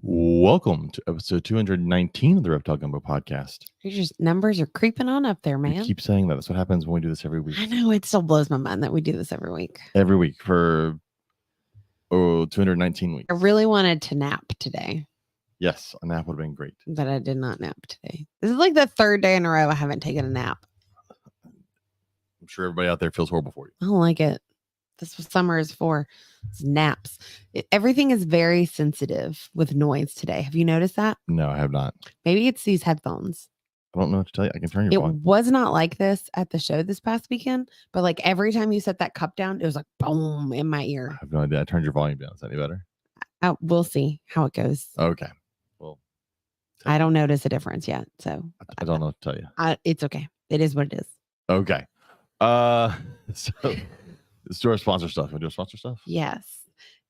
Welcome to episode 219 of the Reptile Gumbo podcast. Your numbers are creeping on up there, man. We keep saying that. That's what happens when we do this every week. I know, it still blows my mind that we do this every week. Every week for 219 weeks. I really wanted to nap today. Yes, a nap would have been great. But I did not nap today. This is like the third day in a row I haven't taken a nap. I'm sure everybody out there feels horrible for you. I don't like it. This is what summer is for. It's naps. Everything is very sensitive with noise today. Have you noticed that? No, I have not. Maybe it's these headphones. I don't know what to tell you. I can turn your volume. It was not like this at the show this past weekend, but like every time you set that cup down, it was like boom in my ear. I have no idea. I turned your volume down. Is that any better? We'll see how it goes. Okay. Well, I don't notice a difference yet. So I don't know what to tell you. It's okay. It is what it is. Okay. So let's do our sponsor stuff. Want to do our sponsor stuff? Yes.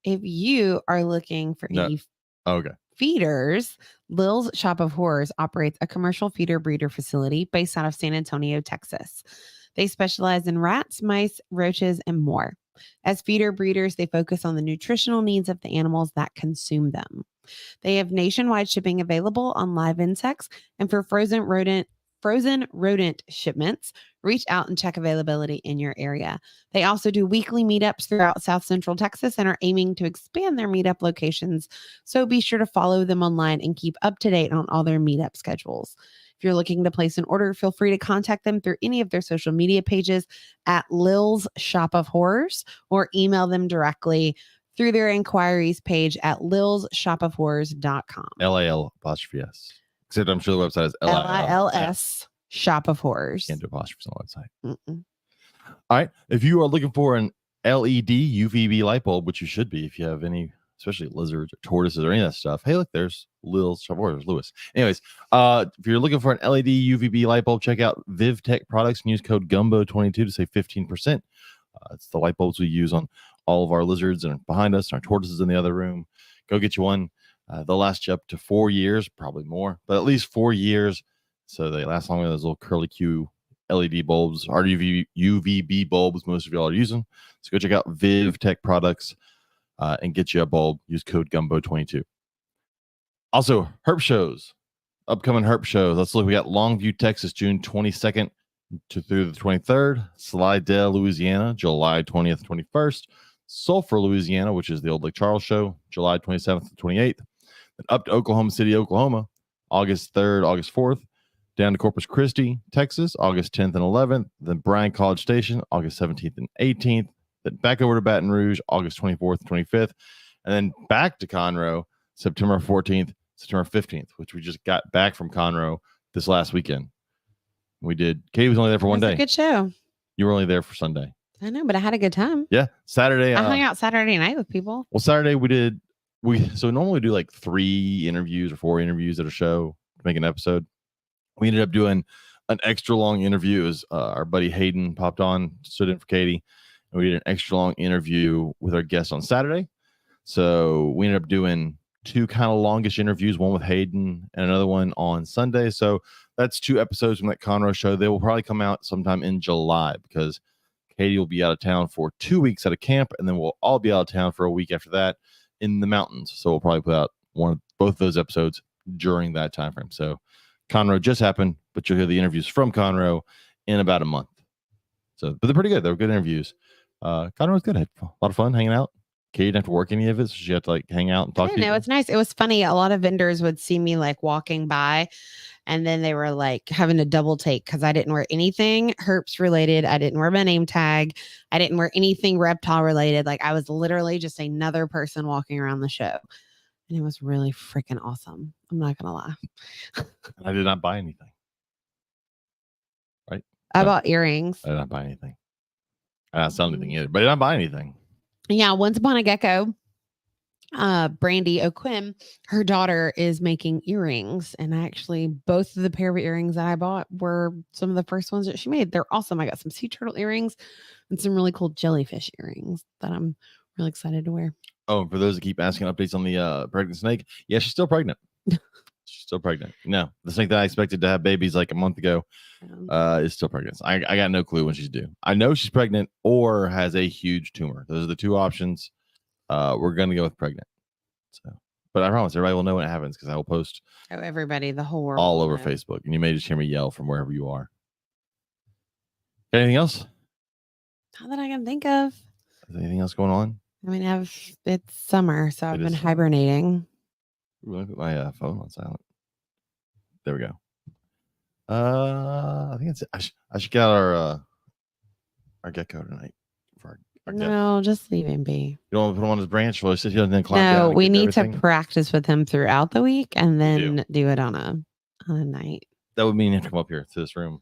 If you are looking for any feeders, Lil's Shop of Horrors operates a commercial feeder breeder facility based out of San Antonio, Texas. They specialize in rats, mice, roaches, and more. As feeder breeders, they focus on the nutritional needs of the animals that consume them. They have nationwide shipping available on live insects, and for frozen rodent shipments, reach out and check availability in your area. They also do weekly meetups throughout South Central Texas and are aiming to expand their meetup locations. So be sure to follow them online and keep up to date on all their meetup schedules. If you're looking to place an order, feel free to contact them through any of their social media pages at Lil's Shop of Horrors or email them directly through their inquiries page at lilsshopofhorrors.com. LAL''S. Except I'm sure the website is LILS Shop of Horrors. Can't do apostrophes on the website. Mm-mm. All right. If you are looking for an LED UVB light bulb, which you should be if you have any, especially lizards or tortoises or any of that stuff. Hey, look, there's Lil's Shop of Horrors, Lewis. Anyways, if you're looking for an LED UVB light bulb, check out VivTech products and use code GUMBO22 to save 15%. It's the light bulbs we use on all of our lizards and behind us, and our tortoises in the other room. Go get you one. They'll last you up to 4 years, probably more, but at least 4 years. So they last longer than those little curly Q LED bulbs, UVB bulbs most of y'all are using. So go check out VivTech products and get you a bulb. Use code GUMBO22. Also, herp shows. Upcoming herp shows. Let's look. We got Longview, Texas, June 22nd through the 23rd. Slidell, Louisiana, July 20th, 21st. Sulphur, Louisiana, which is the old Lake Charles show, July 27th to 28th. Then up to Oklahoma City, Oklahoma, August 3rd, August 4th. Down to Corpus Christi, Texas, August 10th and 11th. Then Bryan College Station, August 17th and 18th. Then back over to Baton Rouge, August 24th, 25th. And then back to Conroe, September 14th, September 15th, which we just got back from Conroe this last weekend. Katie was only there for one day. A good show. You were only there for Sunday. I know, but I had a good time. Yeah. Saturday. I hung out Saturday night with people. Well, Saturday so normally we do like 3 interviews or 4 interviews at a show to make an episode. We ended up doing an extra long interview as our buddy Hayden popped on, stood in for Katie, and we did an extra long interview with our guest on Saturday. So we ended up doing 2 kind of longish interviews, one with Hayden and another one on Sunday. So that's 2 episodes from that Conroe show. They will probably come out sometime in July because Katie will be out of town for 2 weeks at a camp, and then we'll all be out of town for a week after that in the mountains. So we'll probably put out both of those episodes during that time frame. So Conroe just happened, but you'll hear the interviews from Conroe in about a month. But they're pretty good. They were good interviews. Conroe was good. I had a lot of fun hanging out. Katie didn't have to work any of it, so she had to like hang out and talk to people. It's nice. It was funny. A lot of vendors would see me like walking by, and then they were like having a double take because I didn't wear anything herps related. I didn't wear my name tag. I didn't wear anything reptile related. Like I was literally just another person walking around the show. And it was really freaking awesome. I'm not going to lie. I did not buy anything. Right? I bought earrings. I did not buy anything. I didn't sell anything either, but I did not buy anything. Yeah. Once Upon a Gecko, Brandy O'Quinn, her daughter is making earrings. And actually, both of the pair of earrings that I bought were some of the first ones that she made. They're awesome. I got some sea turtle earrings and some really cool jellyfish earrings that I'm really excited to wear. Oh, for those that keep asking updates on the pregnant snake, yeah, she's still pregnant. She's still pregnant. No, the snake that I expected to have babies like a month ago is still pregnant. I got no clue when she's due. I know she's pregnant or has a huge tumor. Those are the 2 options. We're going to go with pregnant. So, But I promise everybody will know when it happens because I will post everybody, the whole world, all over Facebook, and you may just hear me yell from wherever you are. Anything else? Not that I can think of. Is anything else going on? I mean, it's summer, so I've been hibernating. Ooh, let me put my phone on silent. There we go. I think that's it. I should get our gecko tonight. For our no, just leave him be. You don't want to put him on his branch while he sits here and then climb down. No, we need to practice with him throughout the week and then do it on a night. That would mean you have to come up here to this room.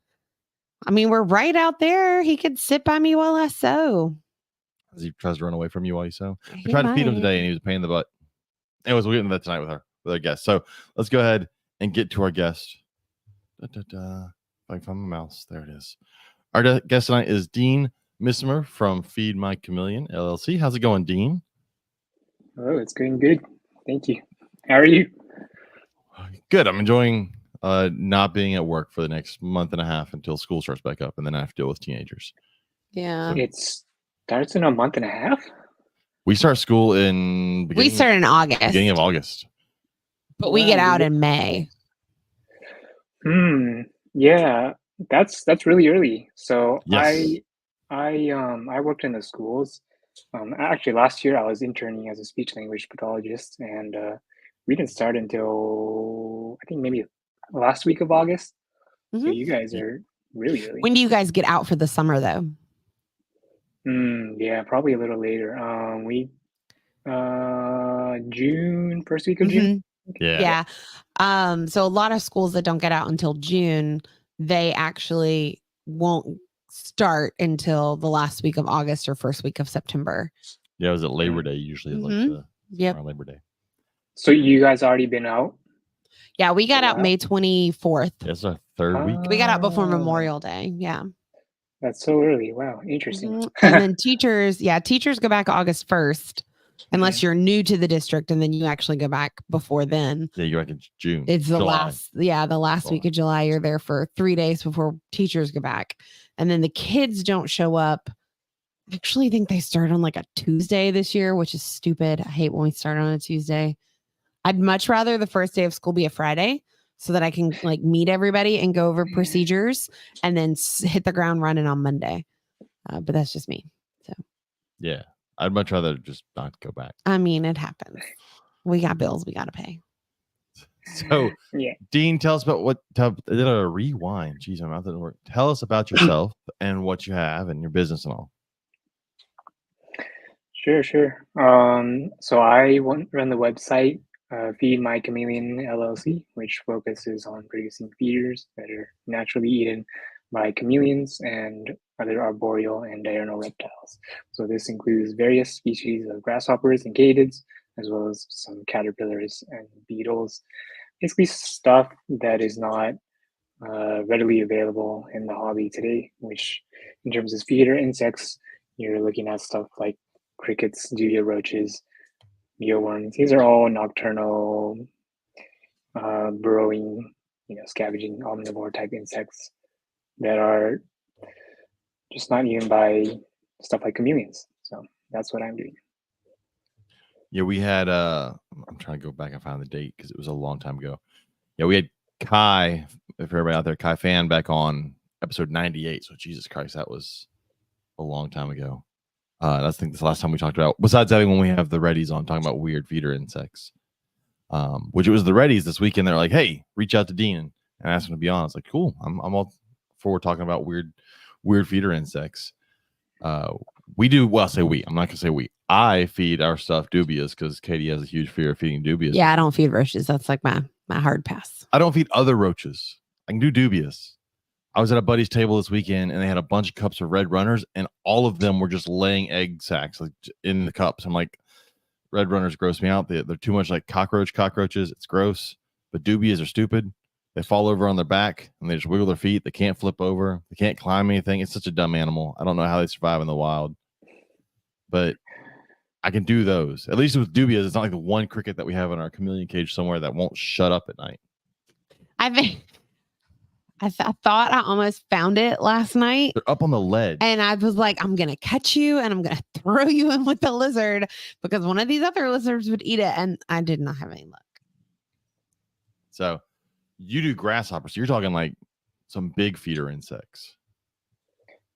I mean, we're right out there. He could sit by me while I sew. As he tries to run away from you while you sew. I tried to feed him today and he was a pain in the butt. Anyways, we'll get into that tonight with our guest. So let's go ahead and get to our guest. If I can find my mouse. There it is. Our guest tonight is Dean Missimer from Feed My Chameleon, LLC. How's it going, Dean? Oh, it's going good. Thank you. How are you? Good. I'm enjoying not being at work for the next month and a half until school starts back up, and then I have to deal with teenagers. Yeah. So, it starts in a month and a half? We start school in August. Beginning of August. But we get out in May. Yeah, that's really early. So yes. I worked in the schools. Actually, last year I was interning as a speech language pathologist, and we didn't start until I think maybe last week of August. So you guys are really early. When do you guys get out for the summer, though? Yeah, probably a little later. June, first week of June. Yeah. So a lot of schools that don't get out until June, they actually won't start until the last week of August or first week of September. Yeah, it was at Labor Day usually. Like Labor Day. So you guys already been out? Yeah, we got out May 24th. That's our third week. We got out before Memorial Day. Yeah. That's so early. Wow, interesting. And then teachers go back August 1st. Unless you're new to the district, and then you actually go back before then. Yeah, you go back in June. It's the last week of July. You're there for 3 days before teachers go back. And then the kids don't show up. I actually think they start on like a Tuesday this year, which is stupid. I hate when we start on a Tuesday. I'd much rather the first day of school be a Friday so that I can like meet everybody and go over procedures and then hit the ground running on Monday. But that's just me. So yeah. I'd much rather just not go back. I mean, it happens. We got bills we got to pay. So, Dean, tell us about did a rewind. Jeez, my mouth didn't work. Tell us about yourself and what you have and your business and all. Sure. So I run the website Feed My Chameleon LLC, which focuses on producing feeders that are naturally eaten by chameleons and other arboreal and diurnal reptiles. So this includes various species of grasshoppers and katydids, as well as some caterpillars and beetles. Basically stuff that is not readily available in the hobby today, which in terms of feeder insects, you're looking at stuff like crickets, dubia roaches, mealworms. These are all nocturnal, burrowing, scavenging omnivore type insects that are just not eaten by stuff like chameleons. So that's what I'm doing. Yeah, we had I'm trying to go back and find the date because it was a long time ago. Yeah, we had Kai, if everybody out there, Kai Fan, back on episode 98. So Jesus Christ, that was a long time ago. I think that's the last time we talked about, besides having when we have the Reddies on talking about weird feeder insects. Which it was the Reddies this weekend. They're like, hey, reach out to Dean and ask him to be on. It's like, cool. I'm all for talking about weird feeder insects. We do, well, I say we. I'm not gonna say we. I feed our stuff dubias because Katie has a huge fear of feeding dubias. Yeah, I don't feed roaches. That's like my hard pass. I don't feed other roaches. I can do dubias. I was at a buddy's table this weekend and they had a bunch of cups of red runners and all of them were just laying egg sacs like in the cups. I'm like, red runners gross me out. They're too much like cockroaches. It's gross. But dubias are stupid. They fall over on their back and they just wiggle their feet. They can't flip over. They can't climb anything. It's such a dumb animal. I don't know how they survive in the wild. But I can do those. At least with dubias, it's not like the one cricket that we have in our chameleon cage somewhere that won't shut up at night. I thought I almost found it last night. They're up on the ledge. And I was like, I'm going to catch you and I'm going to throw you in with the lizard because one of these other lizards would eat it. And I did not have any luck. So you do grasshoppers. So you're talking like some big feeder insects.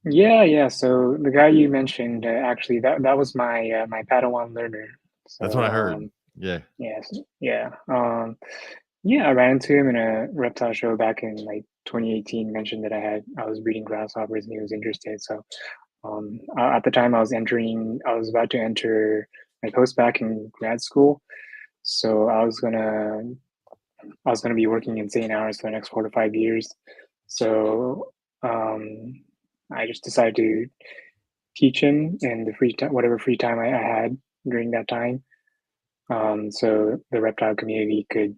Yeah. So the guy you mentioned, actually, that was my my Padawan learner. So, that's what I heard. Yeah. Yes. Yeah. I ran into him in a reptile show back in like 2018. Mentioned that I was breeding grasshoppers and he was interested. So, at the time I was about to enter my postbac in grad school. So I was gonna be working insane hours for the next 4 to 5 years. So I just decided to teach him in the free time, whatever free time I had during that time. So the reptile community could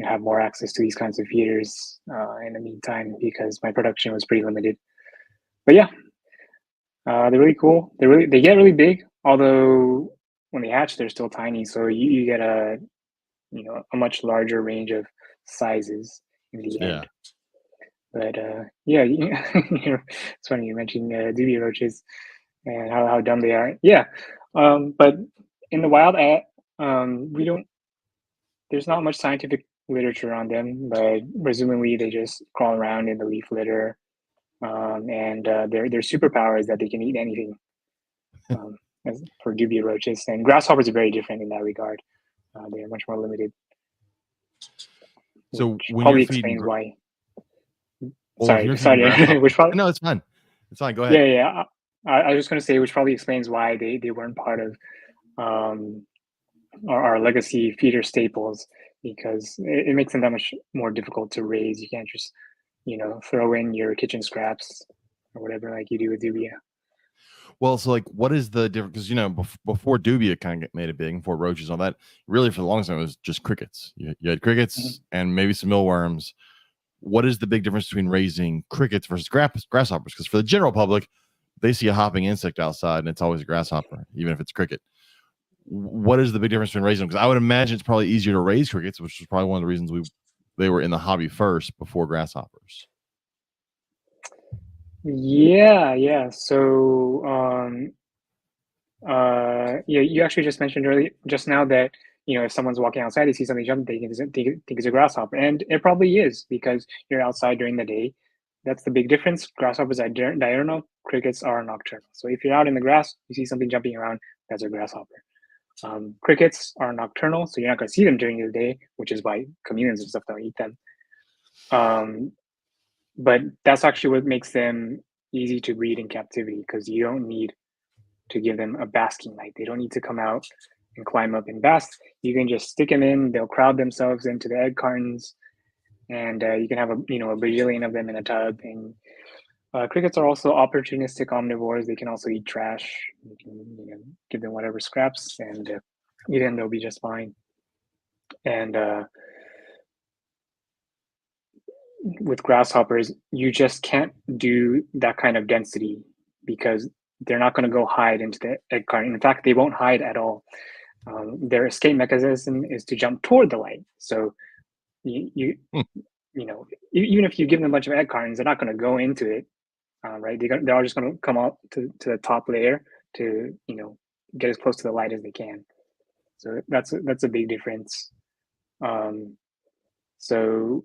have more access to these kinds of feeders in the meantime, because my production was pretty limited. But yeah, they're really cool. They get really big, although when they hatch, they're still tiny. So you get a much larger range of sizes in the end. But it's funny you mentioned dubia roaches and how dumb they are. Yeah, but in the wild, we don't. There's not much scientific literature on them, but presumably they just crawl around in the leaf litter, and their superpower is that they can eat anything. As for dubia roaches, and grasshoppers are very different in that regard. They are much more limited. So when probably you're feeding, explains why. Sorry. Which probably, no, it's fine. It's fine. Go ahead. Yeah. I was just going to say, which probably explains why they weren't part of our legacy feeder staples, because it makes them that much more difficult to raise. You can't just throw in your kitchen scraps or whatever like you do with dubia. Well, so like, what is the difference? Because before dubia kind of made it big, before roaches and all that, really for the longest time it was just crickets. You had crickets and maybe some mealworms. What is the big difference between raising crickets versus grasshoppers? Because for the general public, they see a hopping insect outside and it's always a grasshopper, even if it's cricket. What is the big difference between raising them? Because I would imagine it's probably easier to raise crickets, which was probably one of the reasons they were in the hobby first before grasshoppers. Yeah. So, you actually just mentioned earlier just now that if someone's walking outside, they see something jump, they think it's a grasshopper, and it probably is because you're outside during the day. That's the big difference. Grasshoppers are diurnal, crickets are nocturnal. So if you're out in the grass, you see something jumping around, that's a grasshopper. Crickets are nocturnal, so you're not going to see them during the day, which is why chameleons and stuff don't eat them. But that's actually what makes them easy to breed in captivity, because you don't need to give them a basking night. They don't need to come out and climb up and bask. You can just stick them in. They'll crowd themselves into the egg cartons, and you can have a bajillion of them in a tub. And crickets are also opportunistic omnivores. They can also eat trash. You can give them whatever scraps, and then they'll be just fine. And with grasshoppers, you just can't do that kind of density because they're not going to go hide into the egg carton. In fact, they won't hide at all. Their escape mechanism is to jump toward the light. So even if you give them a bunch of egg cartons, they're not going to go into it, right? They're all just going to come up to the top layer to get as close to the light as they can. So that's a big difference. So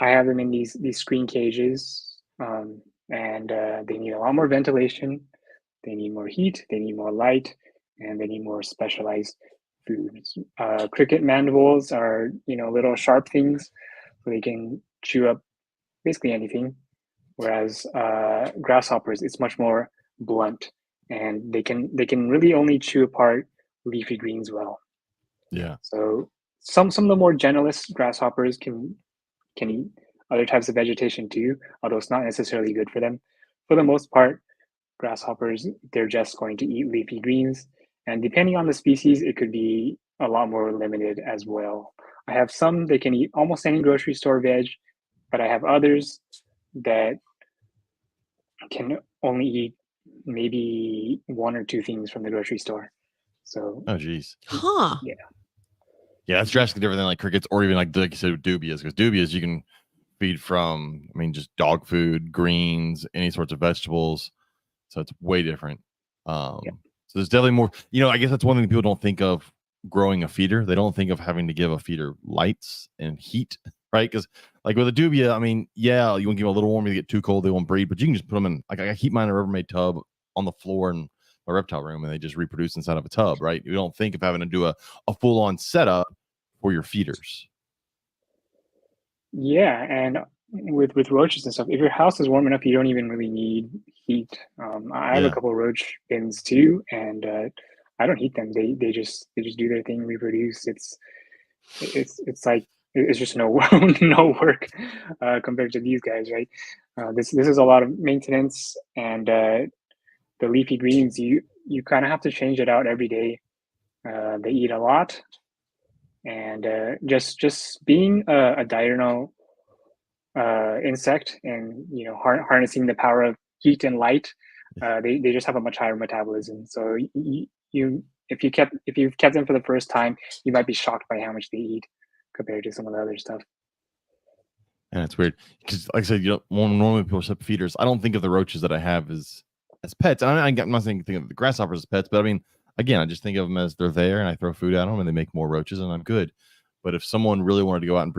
I have them in these screen cages, and they need a lot more ventilation. They need more heat. They need more light, and they need more specialized foods. Cricket mandibles are little sharp things, so they can chew up basically anything. Whereas grasshoppers, it's much more blunt, and they can really only chew apart leafy greens well. Yeah. So some of the more generalist grasshoppers can eat other types of vegetation too, although it's not necessarily good for them. For the most part, grasshoppers, they're just going to eat leafy greens. And depending on the species, it could be a lot more limited as well. I have some that can eat almost any grocery store veg, but I have others that can only eat maybe one or two things from the grocery store. So, oh geez, yeah, that's drastically different than like crickets or even like you said dubias, because dubias you can feed from, I mean, just dog food, greens, any sorts of vegetables. So it's way different. So there's definitely more, I guess that's one thing people don't think of growing a feeder. They don't think of having to give a feeder lights and heat, right? Because like with a dubia, I mean, yeah, you want to give them a little warm, you get too cold, they won't breed, but you can just put them in, like I keep mine in a Rubbermaid tub on the floor in my reptile room, and they just reproduce inside of a tub, right? You don't think of having to do a full-on setup for your feeders. Yeah, and with roaches and stuff, if your house is warm enough, you don't even really need heat. I have a couple of roach bins too, and I don't heat them. They just do their thing, reproduce. It's like it's just no no work compared to these guys, right? This is a lot of maintenance, and the leafy greens, you kind of have to change it out every day. They eat a lot, and just being a diurnal insect, and harnessing the power of heat and light, they just have a much higher metabolism. So if you've kept them for the first time, you might be shocked by how much they eat compared to some of the other stuff. And it's weird because, like I said, normally people set feeders. I don't think of the roaches that I have as pets. And I'm not saying think of the grasshoppers as pets, but I mean, again, I just think of them as they're there, and I throw food at them, and they make more roaches, and I'm good. But if someone really wanted to go out and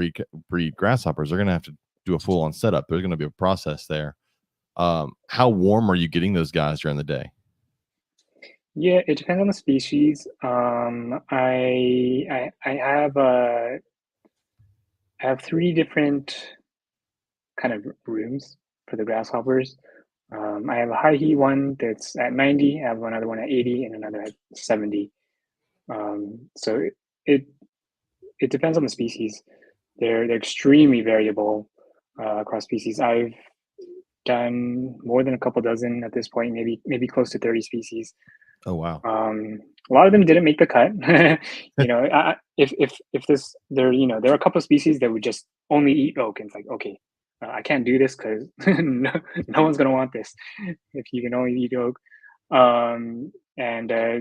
breed grasshoppers, they're going to have to do a full-on setup. There's going to be a process there. How warm are you getting those guys during the day? Yeah, it depends on the species. I have 3 different kind of rooms for the grasshoppers. I have a high heat one that's at 90. I have another one at 80 and another at 70. So it depends on the species. They're extremely variable across species. I've done more than a couple dozen at this point, maybe close to 30 species. Oh wow! A lot of them didn't make the cut. If this, there are a couple of species that would just only eat oak, and it's like, okay, I can't do this because no one's gonna want this if you can only eat oak. And they're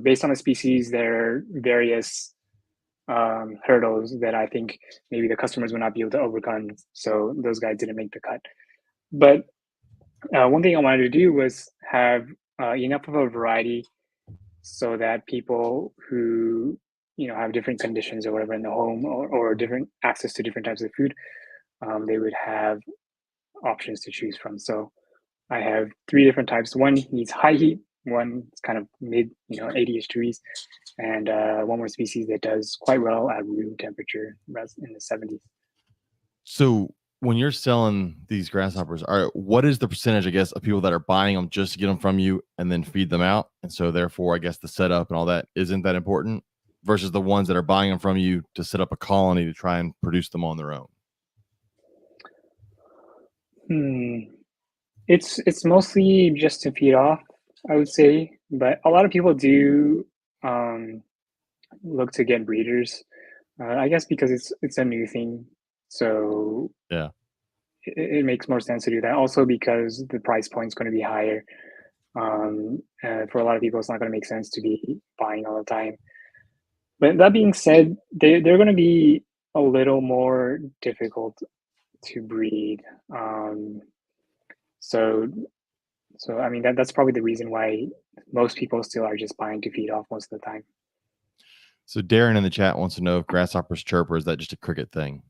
based on the species, there are various hurdles that I think maybe the customers would not be able to overcome. So those guys didn't make the cut. But one thing I wanted to do was have enough of a variety so that people who have different conditions or whatever in the home, or different access to different types of food, they would have options to choose from. So I have 3 different types. One needs high heat, one is kind of mid, 80-ish degrees, and one more species that does quite well at room temperature in the 70s. So when you're selling these grasshoppers, what is the percentage, I guess, of people that are buying them just to get them from you and then feed them out? And so therefore, I guess the setup and all that isn't that important, versus the ones that are buying them from you to set up a colony to try and produce them on their own? It's mostly just to feed off, I would say, but a lot of people do look to get breeders. I guess because it's a new thing, so yeah, it makes more sense to do that. Also because the price point is going to be higher. For a lot of people, it's not going to make sense to be buying all the time. But that being said, they're going to be a little more difficult to breed. So I mean that's probably the reason why most people still are just buying to feed off most of the time. So Darren in the chat wants to know if grasshoppers chirp, or is that just a cricket thing?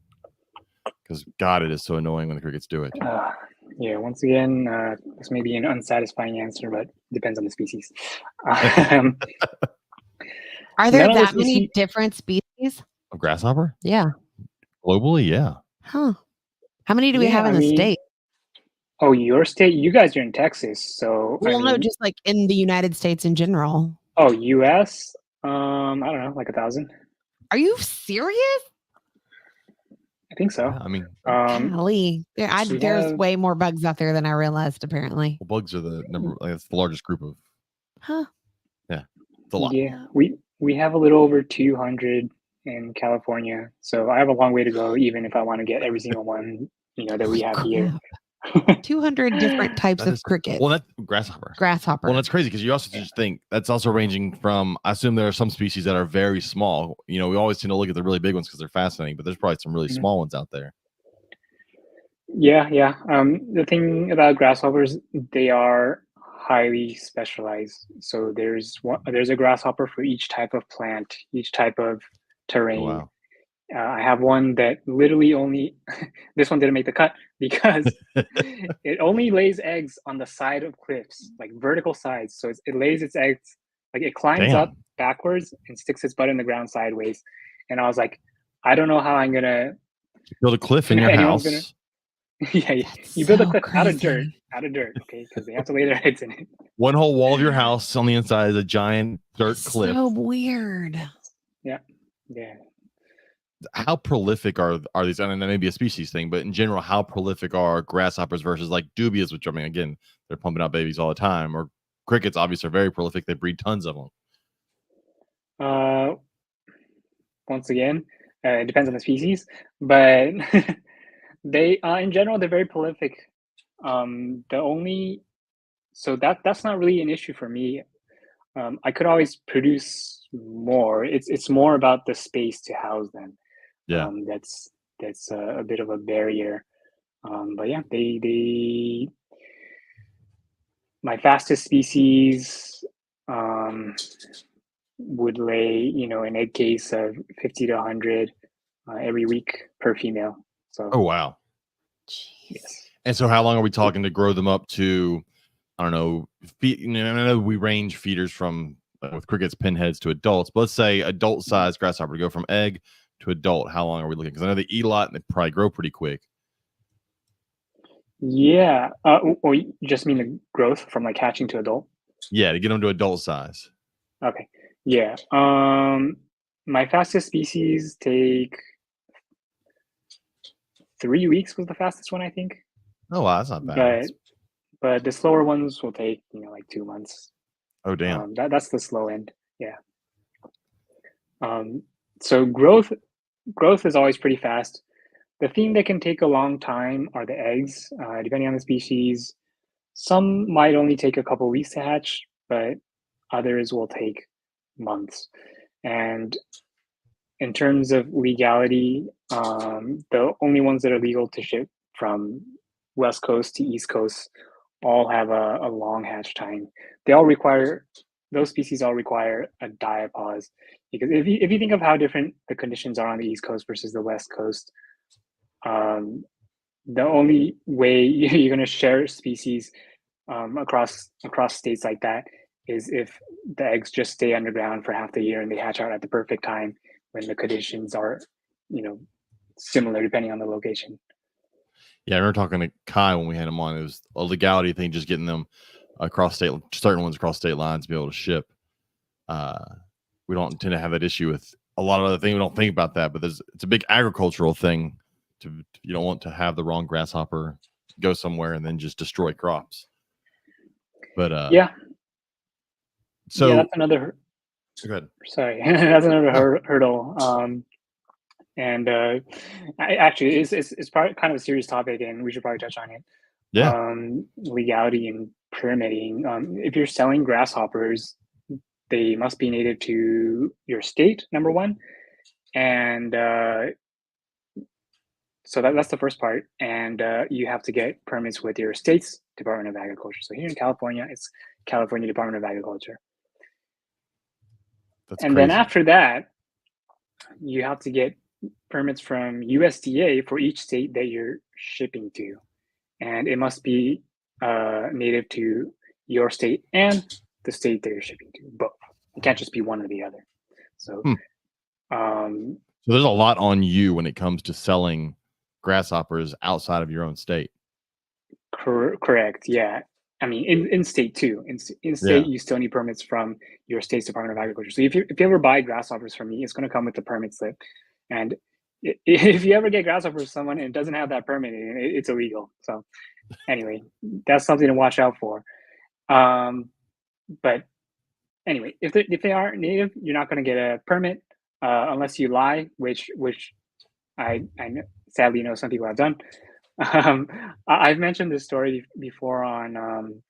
Because God, it is so annoying when the crickets do it. Yeah, once again, this may be an unsatisfying answer, but depends on the species. Are there that many different species of grasshopper? Yeah. Globally, yeah. Huh. How many do we have in the state? Oh, your state? You guys are in Texas, so well, no, just like in the United States in general. Oh, U.S. I don't know, like 1,000. Are you serious? I think so. Yeah, I mean, golly, there's way more bugs out there than I realized. Apparently, well, bugs are the number. Like, it's the largest group of. Huh. Yeah, it's a lot. Yeah, we have a little over 200 in California, so I have a long way to go. Even if I want to get every single one, that we have here. 200 different types of cricket. Well, that's grasshopper. Grasshopper. Well, that's crazy because you also just think that's also ranging from. I assume there are some species that are very small. We always tend to look at the really big ones because they're fascinating, but there's probably some really small ones out there. Yeah, yeah. The thing about grasshoppers, they are highly specialized. So there's a grasshopper for each type of plant, each type of Oh, terrain. wow. I have one that literally only this one didn't make the cut because it only lays eggs on the side of cliffs, like vertical sides. So it lays its eggs, like it climbs up Damn. backwards and sticks its butt in the ground sideways. And I was like, I don't know how I'm gonna Build a cliff in your anyone's gonna house. yeah, That's you build a so cliff crazy. out of dirt, okay, because they have to lay their eggs in it. One whole wall of your house on the inside is a giant dirt cliff. So weird. Yeah, yeah. How prolific are these? I mean, that may be a species thing, but in general, how prolific are grasshoppers versus like dubias, which I mean, again, they're pumping out babies all the time, or crickets obviously are very prolific. They breed tons of them. Once again, it depends on the species, but they, in general, they're very prolific. The only so that's not really an issue for me. I could always produce more. It's more about the space to house them. Yeah. That's a bit of a barrier. But yeah, they my fastest species would lay, an egg case of 50 to 100 every week per female. So Oh, wow. Jeez. yes. And so, how long are we talking to grow them up to? I don't know. I know we range feeders from with crickets, pinheads to adults. But let's say adult size grasshopper to go from egg to adult. How long are we looking? Because I know they eat a lot and they probably grow pretty quick. Yeah. Or you just mean the growth from like hatching to adult? Yeah, to get them to adult size. Okay. Yeah. My fastest species take 3 weeks was the fastest one, I think. Oh, wow, that's not bad. But but the slower ones will take, like 2 months. Oh, damn. That's the slow end. Yeah. So growth is always pretty fast. The thing that can take a long time are the eggs, depending on the species. Some might only take a couple weeks to hatch, but others will take months. And in terms of legality, the only ones that are legal to ship from West Coast to East Coast all have a long hatch time. Those species all require a diapause, because if you think of how different the conditions are on the East Coast versus the West Coast, the only way you're going to share species across states like that is if the eggs just stay underground for half the year and they hatch out at the perfect time when the conditions are, similar depending on the location. Yeah, I remember talking to Kai when we had him on. It was a legality thing, just getting them across certain ones across state lines to be able to ship. We don't tend to have that issue with a lot of other things. We don't think about that, but it's a big agricultural thing. You don't want to have the wrong grasshopper go somewhere and then just destroy crops. But yeah, so that's another. Go ahead. Sorry, that's another hurdle. And actually, it's probably kind of a serious topic, and we should probably touch on it. Yeah. Legality and permitting. If you're selling grasshoppers, they must be native to your state, number one, and so that's the first part. And you have to get permits with your state's Department of Agriculture. So here in California, it's California Department of Agriculture. That's and crazy. Then after that, you have to get permits from USDA for each state that you're shipping to, and it must be native to your state and the state that you're shipping to. Both. It can't just be one or the other. So, so there's a lot on you when it comes to selling grasshoppers outside of your own state. Correct. Yeah. I mean, in state too. In state, you still need permits from your state's Department of Agriculture. So if you ever buy grasshoppers from me, it's going to come with the permit slip. And if you ever get grasshoppers from someone and it doesn't have that permit, it's illegal. So anyway, that's something to watch out for. But anyway, if they aren't native, you're not going to get a permit unless you lie, which I sadly know some people have done. I've mentioned this story before on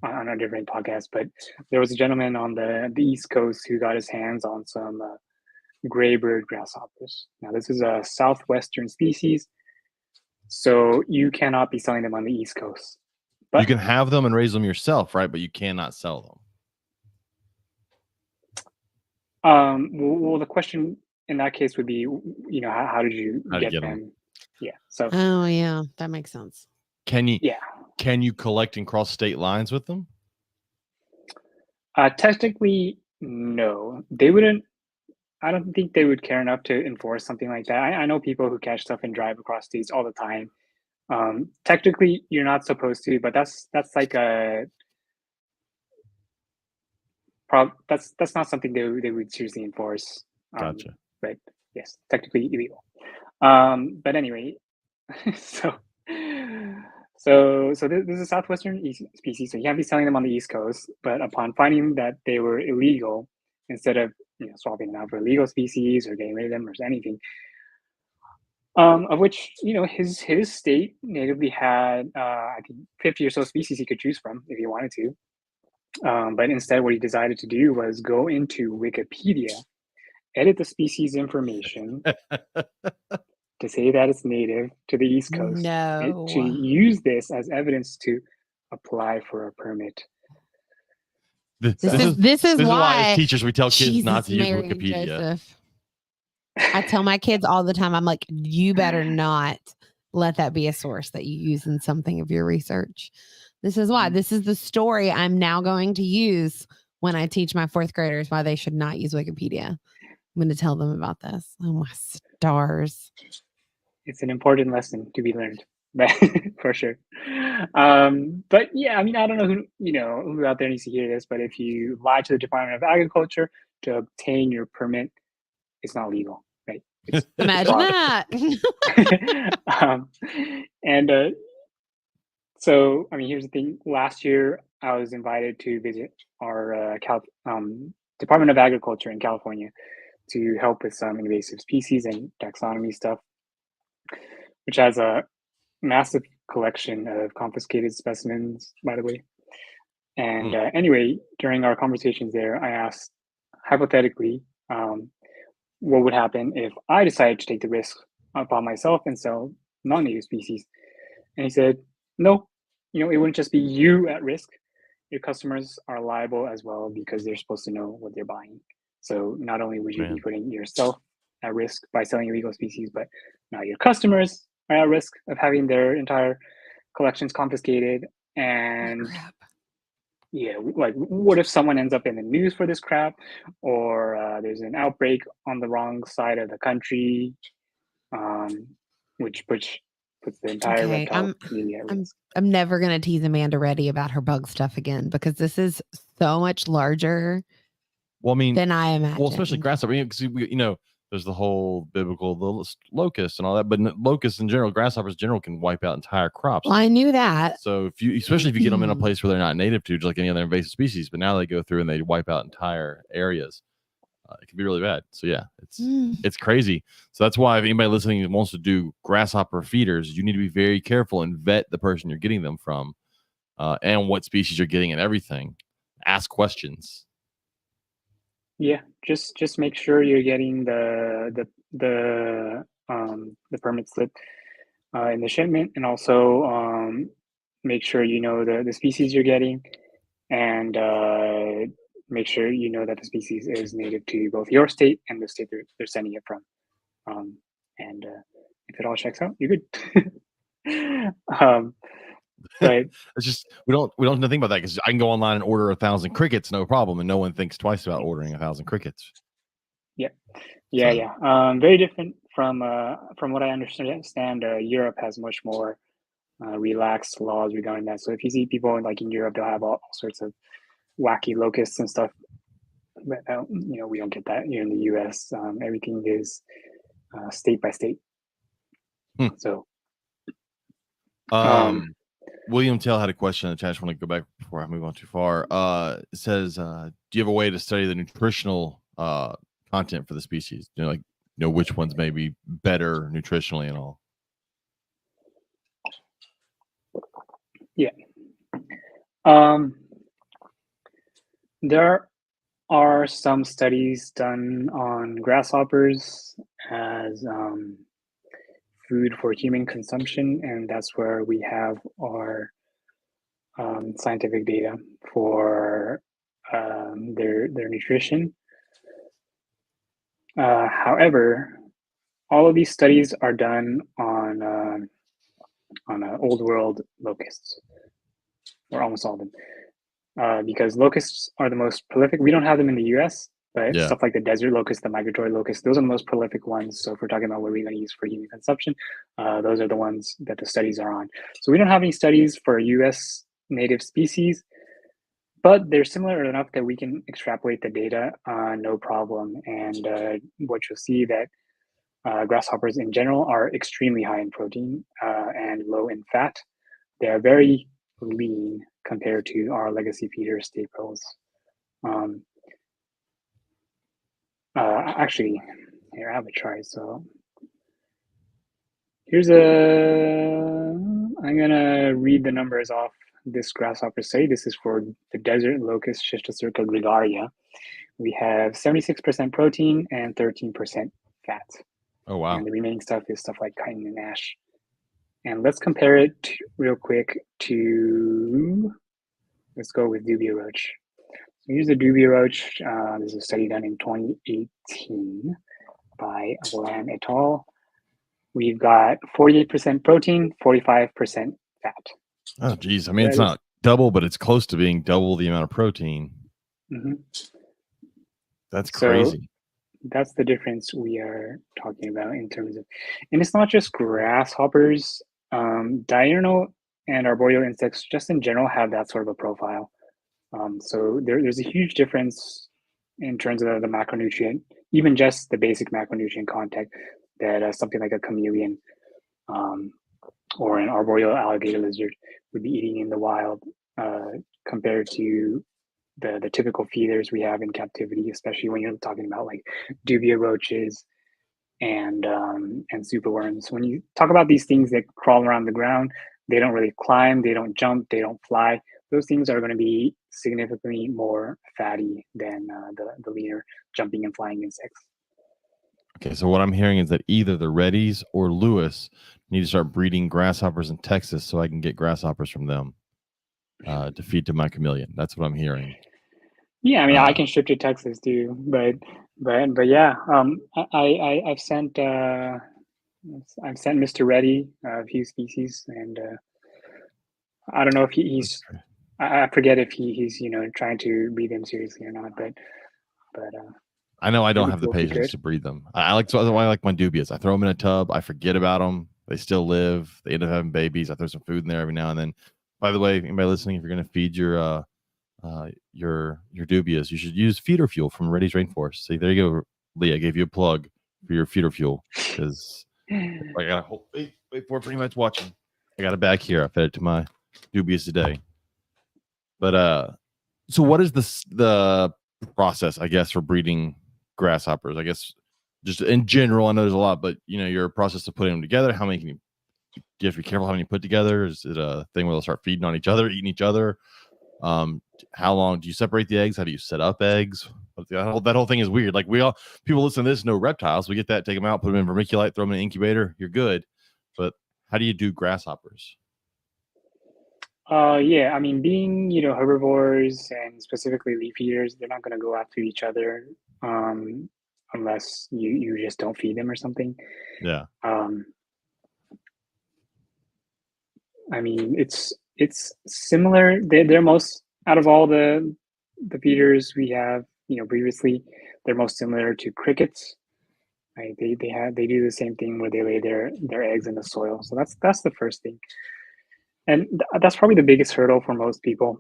a different podcast, but there was a gentleman on the East Coast who got his hands on some graybird grasshoppers. Now, this is a southwestern species. So you cannot be selling them on the East Coast. But you can have them and raise them yourself, right? But you cannot sell them. Well, the question in that case would be, how did you get them? Yeah. So. Oh yeah, that makes sense. Can you? Yeah. Can you collect and cross state lines with them? Technically, no. They wouldn't. I don't think they would care enough to enforce something like that. I know people who catch stuff and drive across states all the time. Technically, you're not supposed to, but that's like that's not something they would seriously enforce. Gotcha. But yes, technically illegal. But anyway, so this is a southwestern species, so you can't be selling them on the East Coast. But upon finding that they were illegal, instead of swapping them out for illegal species or getting rid of them or anything, of which his state natively had I think 50 or so species he could choose from if he wanted to. But instead, what he decided to do was go into Wikipedia, edit the species information to say that it's native to the East Coast, and to use this as evidence to apply for a permit. This is why as teachers we tell kids Jesus not to use Mary Wikipedia. Joseph. I tell my kids all the time, I'm like, you better not let that be a source that you use in something of your research. This is why. This is the story I'm now going to use when I teach my fourth graders why they should not use Wikipedia. I'm going to tell them about this. Oh, my stars. It's an important lesson to be learned, for sure. But yeah, I mean, I don't know who out there needs to hear this, but if you lie to the Department of Agriculture to obtain your permit, it's not legal, right? Imagine that. So, I mean, here's the thing. Last year, I was invited to visit our Department of Agriculture in California to help with some invasive species and taxonomy stuff, which has a massive collection of confiscated specimens, by the way. And anyway, during our conversations there, I asked, hypothetically, what would happen if I decided to take the risk upon myself and sell non-native species? And he said, no, it wouldn't just be you at risk. Your customers are liable as well because they're supposed to know what they're buying. So not only would you be putting yourself at risk by selling illegal species, but now your customers are at risk of having their entire collections confiscated. And yeah, like what if someone ends up in the news for this crap, or there's an outbreak on the wrong side of the country, which puts the entire reptile community at risk. I'm never going to tease Amanda Reddy about her bug stuff again, because this is so much larger than I imagined. Well, especially grasshopper, because there's the whole biblical locust and all that, but locusts in general, grasshoppers in general, can wipe out entire crops. Well, I knew that. So especially if you get them in a place where they're not native to, just like any other invasive species, but now they go through and they wipe out entire areas. It can be really bad. So yeah, it's crazy. So that's why if anybody listening wants to do grasshopper feeders, you need to be very careful and vet the person you're getting them from, and what species you're getting and everything. Ask questions. Yeah, just make sure you're getting the permit slip in the shipment, and also make sure you know the species you're getting, and make sure you know that the species is native to both your state and the state they're sending it from. And if it all checks out, you're good. But it's just we don't have to think about that, because I can go online and order 1,000 crickets, no problem, and no one thinks twice about ordering 1,000 crickets. Yeah. Very different from what I understand. Europe has much more relaxed laws regarding that. So if you see people in Europe, they'll have all sorts of wacky locusts and stuff. But we don't get that here in the U.S. Everything is state by state. So. William Tell had a question in the chat. I just want to go back before I move on too far. It says, do you have a way to study the nutritional content for the species? Which ones may be better nutritionally and all? Yeah. There are some studies done on grasshoppers as food for human consumption, and that's where we have our scientific data for their nutrition. However, all of these studies are done on old world locusts, or almost all of them, because locusts are the most prolific. We don't have them in the U.S., but stuff like the desert locust, the migratory locust, those are the most prolific ones. So if we're talking about what we're going to use for human consumption, those are the ones that the studies are on. So we don't have any studies for U.S. native species, but they're similar enough that we can extrapolate the data no problem. And what you'll see that grasshoppers in general are extremely high in protein and low in fat. They are very lean compared to our legacy feeder staples. Actually, here I have a chart. So here's I'm gonna read the numbers off this grasshopper study. This is for the desert locust Schistocerca gregaria. We have 76% protein and 13% fat. Oh, wow. And the remaining stuff is stuff like chitin and ash. And let's compare it real quick to, let's go with dubia roach. So here's the dubia roach. This is a study done in 2018 by Lam et al. We've got 48% protein, 45% fat. Oh, geez. I mean, it's not double, but it's close to being double the amount of protein. Mm-hmm. That's crazy. So that's the difference we are talking about in terms of, and it's not just grasshoppers. Diurnal and arboreal insects just in general have that sort of a profile. So there's a huge difference in terms of the macronutrient, even just the basic macronutrient content that something like a chameleon or an arboreal alligator lizard would be eating in the wild compared to the typical feeders we have in captivity, especially when you're talking about like dubia roaches and superworms. When you talk about these things that crawl around the ground, they don't really climb, they don't jump, they don't fly. Those things are going to be significantly more fatty than the leaner jumping and flying insects. Okay, so what I'm hearing is that either the Reddies or Lewis need to start breeding grasshoppers in Texas so I can get grasshoppers from them to feed to my chameleon. That's what I'm hearing. Yeah, I mean, I can ship to Texas too, but yeah, I've sent Mr. Reddy a few species, and I don't know if he's I forget if he's trying to breed them seriously or not, but I know I don't have the patience to breed them. I like my dubias. I throw them in a tub. I forget about them. They still live. They end up having babies. I throw some food in there every now and then. By the way, anybody listening, if you're going to feed your dubias, you should use feeder fuel from Reddy's Rainforest. See, there you go, Lee. I gave you a plug for your feeder fuel because I got a wait for pretty much watching. I got a bag here. I fed it to my dubias today. But so what is the process, I guess, for breeding grasshoppers? I guess just in general, I know there's a lot, but your process of putting them together. How many can you have to be careful how many you put together? Is it a thing where they'll start feeding on each other, eating each other? How long do you separate the eggs? How do you set up eggs? That whole thing is weird. Like people listen to this know reptiles. We get that, take them out, put them in vermiculite, throw them in an incubator. You're good. But how do you do grasshoppers? Yeah, I mean, being herbivores and specifically leaf eaters, they're not going to go after each other unless you just don't feed them or something. Yeah. I mean, it's similar. They're most out of all the feeders we have, previously, they're most similar to crickets. Right? They do the same thing where they lay their eggs in the soil. So that's the first thing. And that's probably the biggest hurdle for most people,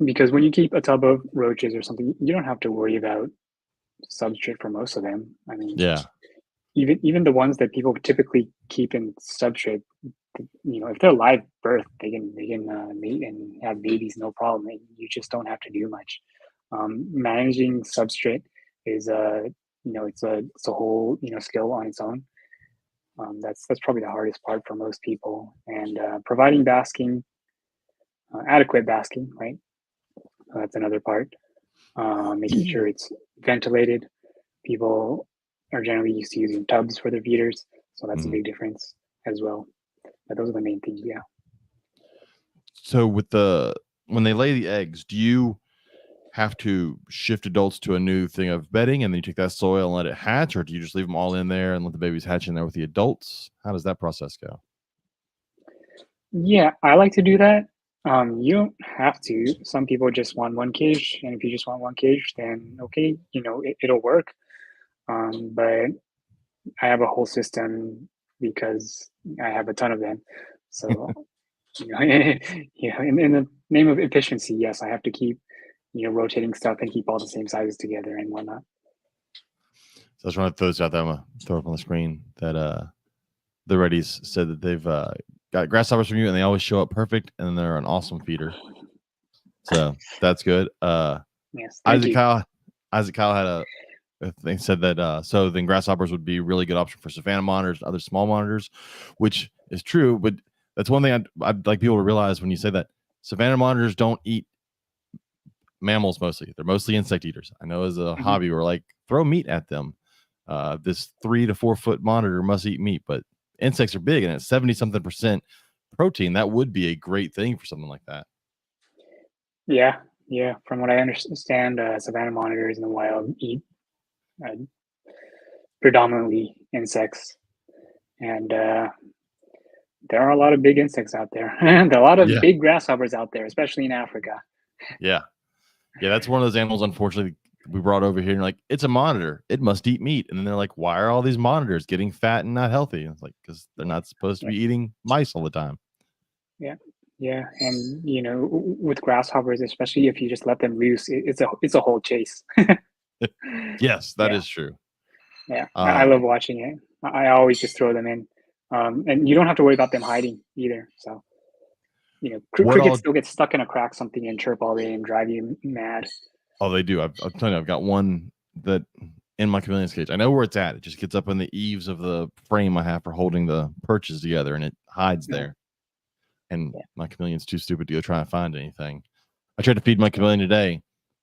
because when you keep a tub of roaches or something, you don't have to worry about substrate for most of them. I mean, yeah, even the ones that people typically keep in substrate, if they're live birth, they can mate and have babies, no problem. You just don't have to do much. Managing substrate is it's a whole skill on its own. That's probably the hardest part for most people, and providing basking, adequate basking, right? That's another part. Making sure it's ventilated. People are generally used to using tubs for their feeders, so that's a Mhm. big difference as well. But those are the main things. Yeah. So when they lay the eggs, do you have to shift adults to a new thing of bedding and then you take that soil and let it hatch, or do you just leave them all in there and let the babies hatch in there with the adults? How does that process go? Yeah, I like to do that. You don't have to. Some people just want one cage, and if you just want one cage, then okay, it'll work. But I have a whole system because I have a ton of them. So, in the name of efficiency, yes, I have to keep, rotating stuff and keep all the same sizes together and whatnot. So I just want to throw this out there. I'm gonna throw up on the screen that the Reddies said that they've got grasshoppers from you and they always show up perfect and they're an awesome feeder. So that's good. Yes, thank you. Isaac Kyle had they said that so then grasshoppers would be a really good option for savanna monitors and other small monitors, which is true, but that's one thing I'd like people to realize when you say that savanna monitors don't eat mammals mostly. They're mostly insect eaters. I know as a hobby we're like, throw meat at them. This 3 to 4 foot monitor must eat meat, but insects are big and at 70-something% protein, that would be a great thing for something like that. Yeah. From what I understand, savanna monitors in the wild eat predominantly insects, and there are a lot of big insects out there. There are a lot of big grasshoppers out there, especially in Africa. Yeah, that's one of those animals, unfortunately, we brought over here and like, it's a monitor, it must eat meat. And then they're like, why are all these monitors getting fat and not healthy? And it's like, because they're not supposed to be eating mice all the time. Yeah, and with grasshoppers, especially if you just let them loose, it's a whole chase. Yes, that is true. Yeah, I love watching it. I always just throw them in, and you don't have to worry about them hiding either. So, crickets still get stuck in a crack, something, and chirp all day and drive you mad. Oh, they do. I'm telling you, I've got one that in my chameleon's cage. I know where it's at. It just gets up on the eaves of the frame I have for holding the perches together, and it hides there. And my chameleon's too stupid to go try and find anything. I tried to feed my chameleon today.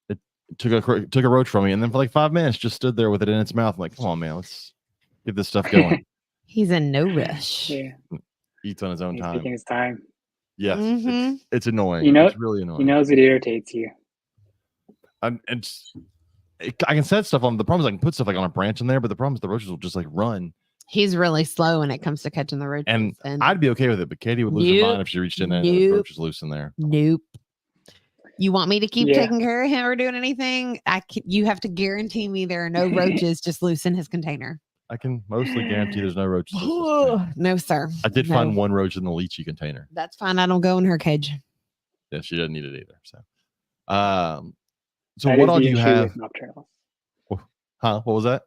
It took a roach from me, and then for like 5 minutes, just stood there with it in its mouth. I'm like, come on, man, let's get this stuff going. He's in no rush. Yeah, eats on his own time. Taking his time. Yes, it's annoying. It's really annoying. He knows it irritates you. I can set stuff on. The problem is I can put stuff like on a branch in there, but the problem is the roaches will just like run. He's really slow when it comes to catching the roaches. And I'd be okay with it, but Katie would lose her mind if she reached in there and the roach was loose in there. Nope. You want me to keep taking care of him or doing anything? You have to guarantee me there are no roaches just loose in his container. I can mostly guarantee there's no roaches. No, sir. I did find one roach in the lychee container. That's fine. I don't go in her cage. Yeah, she doesn't need it either. So what all do you have? Nocturnals. Huh? What was that?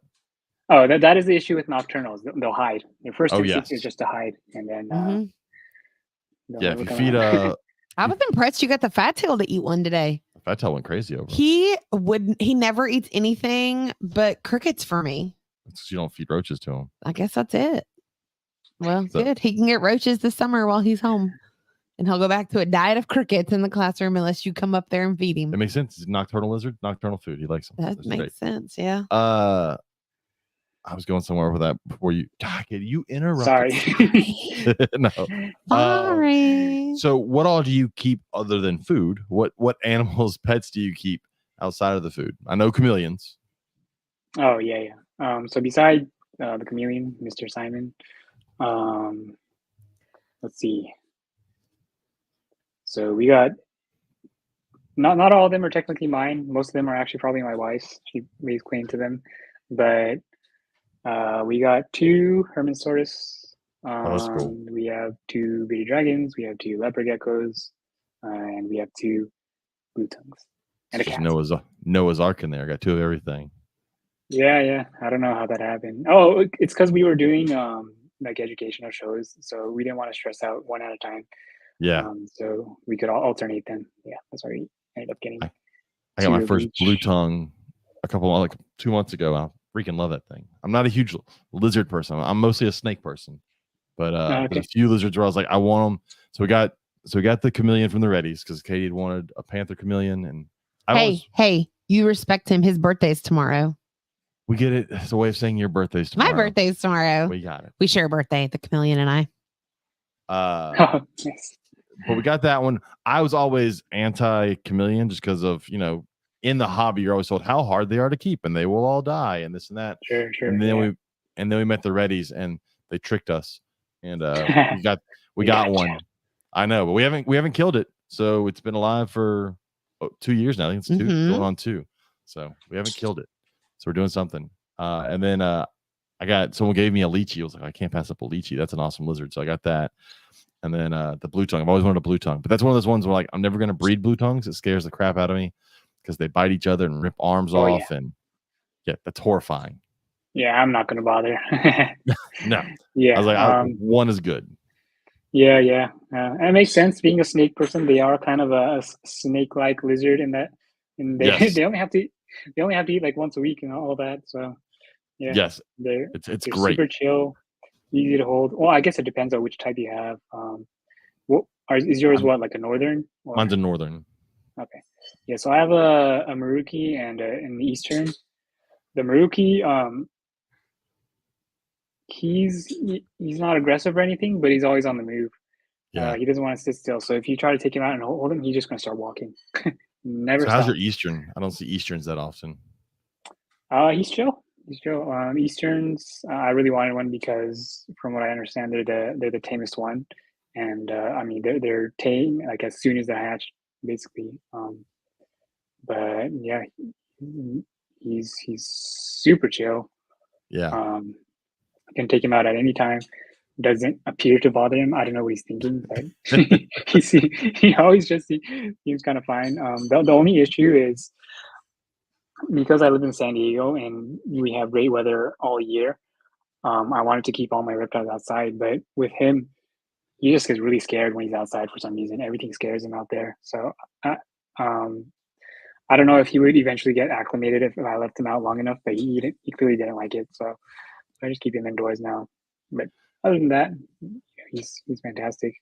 Oh, that is the issue with nocturnals. They'll hide. Their first instinct is just to hide, and then if you feed I was impressed you got the fat tail to eat one today. The fat tail went crazy over. He never eats anything but crickets for me. It's 'cause you don't feed roaches to him. I guess that's it. Well, good. He can get roaches this summer while he's home. And he'll go back to a diet of crickets in the classroom unless you come up there and feed him. It makes sense. He's a nocturnal lizard, nocturnal food. He likes them. That makes sense, yeah. I was going somewhere with that before you. God, you interrupted. Sorry. No. Sorry. So what all do you keep other than food? What animals, pets do you keep outside of the food? I know chameleons. Oh, yeah. So beside the chameleon, Mr. Simon, let's see. So we got not all of them are technically mine. Most of them are actually probably my wife's. She lays claim to them. But we got 2 Hermansaurus. That's cool. We have 2 baby dragons. We have 2 leopard geckos, and we have 2 blue tongues. And a cat. Noah's Ark in there. I got 2 of everything. Yeah. I don't know how that happened. Oh, it's because we were doing like educational shows, so we didn't want to stress out one at a time. Yeah. So we could alternate them. Yeah, that's why we ended up getting. I got my first blue tongue a couple 2 months ago. I freaking love that thing. I'm not a huge lizard person. I'm mostly a snake person, but there's a few lizards where I was like, I want them. So we got the chameleon from the Reddies because Katie had wanted a panther chameleon, and hey, you respect him. His birthday's tomorrow. We get it. It's a way of saying your birthday's tomorrow. My birthday's tomorrow. We got it. We share a birthday, the Chameleon and I. Yes. But we got that one. I was always anti-Chameleon just because of, in the hobby, you're always told how hard they are to keep and they will all die and this and that. Sure. And then we met the Reddies and they tricked us. And we got one. I know, but we haven't killed it. So it's been alive for 2 years now. I think it's going on 2. So we haven't killed it. So we're doing something. And then someone gave me a lychee. I was like, I can't pass up a lychee. That's an awesome lizard. So I got that. And then the blue tongue. I've always wanted a blue tongue, but that's one of those ones where like I'm never going to breed blue tongues. It scares the crap out of me because they bite each other and rip arms off. Yeah. And that's horrifying. Yeah, I'm not going to bother. No. Yeah. I was like, one is good. Yeah. It makes sense. Being a snake person, they are kind of a snake-like lizard in that, and they only have to eat like once a week and all that. So yeah. Yes. They're great. Super chill, easy to hold. Well, I guess it depends on which type you have. Is yours like a northern? Or? Mine's a northern. Okay. Yeah. So I have a Maruki and an Eastern. The Maruki, he's not aggressive or anything, but he's always on the move. Yeah. He doesn't want to sit still. So if you try to take him out and hold him, he's just going to start walking. Never. So how's your Eastern? I don't see Easterns that often. He's chill. Easterns, I really wanted one because from what I understand, they're the tamest one. And I mean, they're tame like as soon as they hatch, basically. But yeah, he's super chill. Yeah. Can take him out at any time. Doesn't appear to bother him. I don't know what he's thinking, but he always just seems kind of fine. The only issue is because I live in San Diego and we have great weather all year. I wanted to keep all my reptiles outside, but with him, he just gets really scared when he's outside for some reason. Everything scares him out there. So I don't know if he would eventually get acclimated if I left him out long enough, but he clearly didn't like it. So I just keep him indoors now. But other than that, he's fantastic.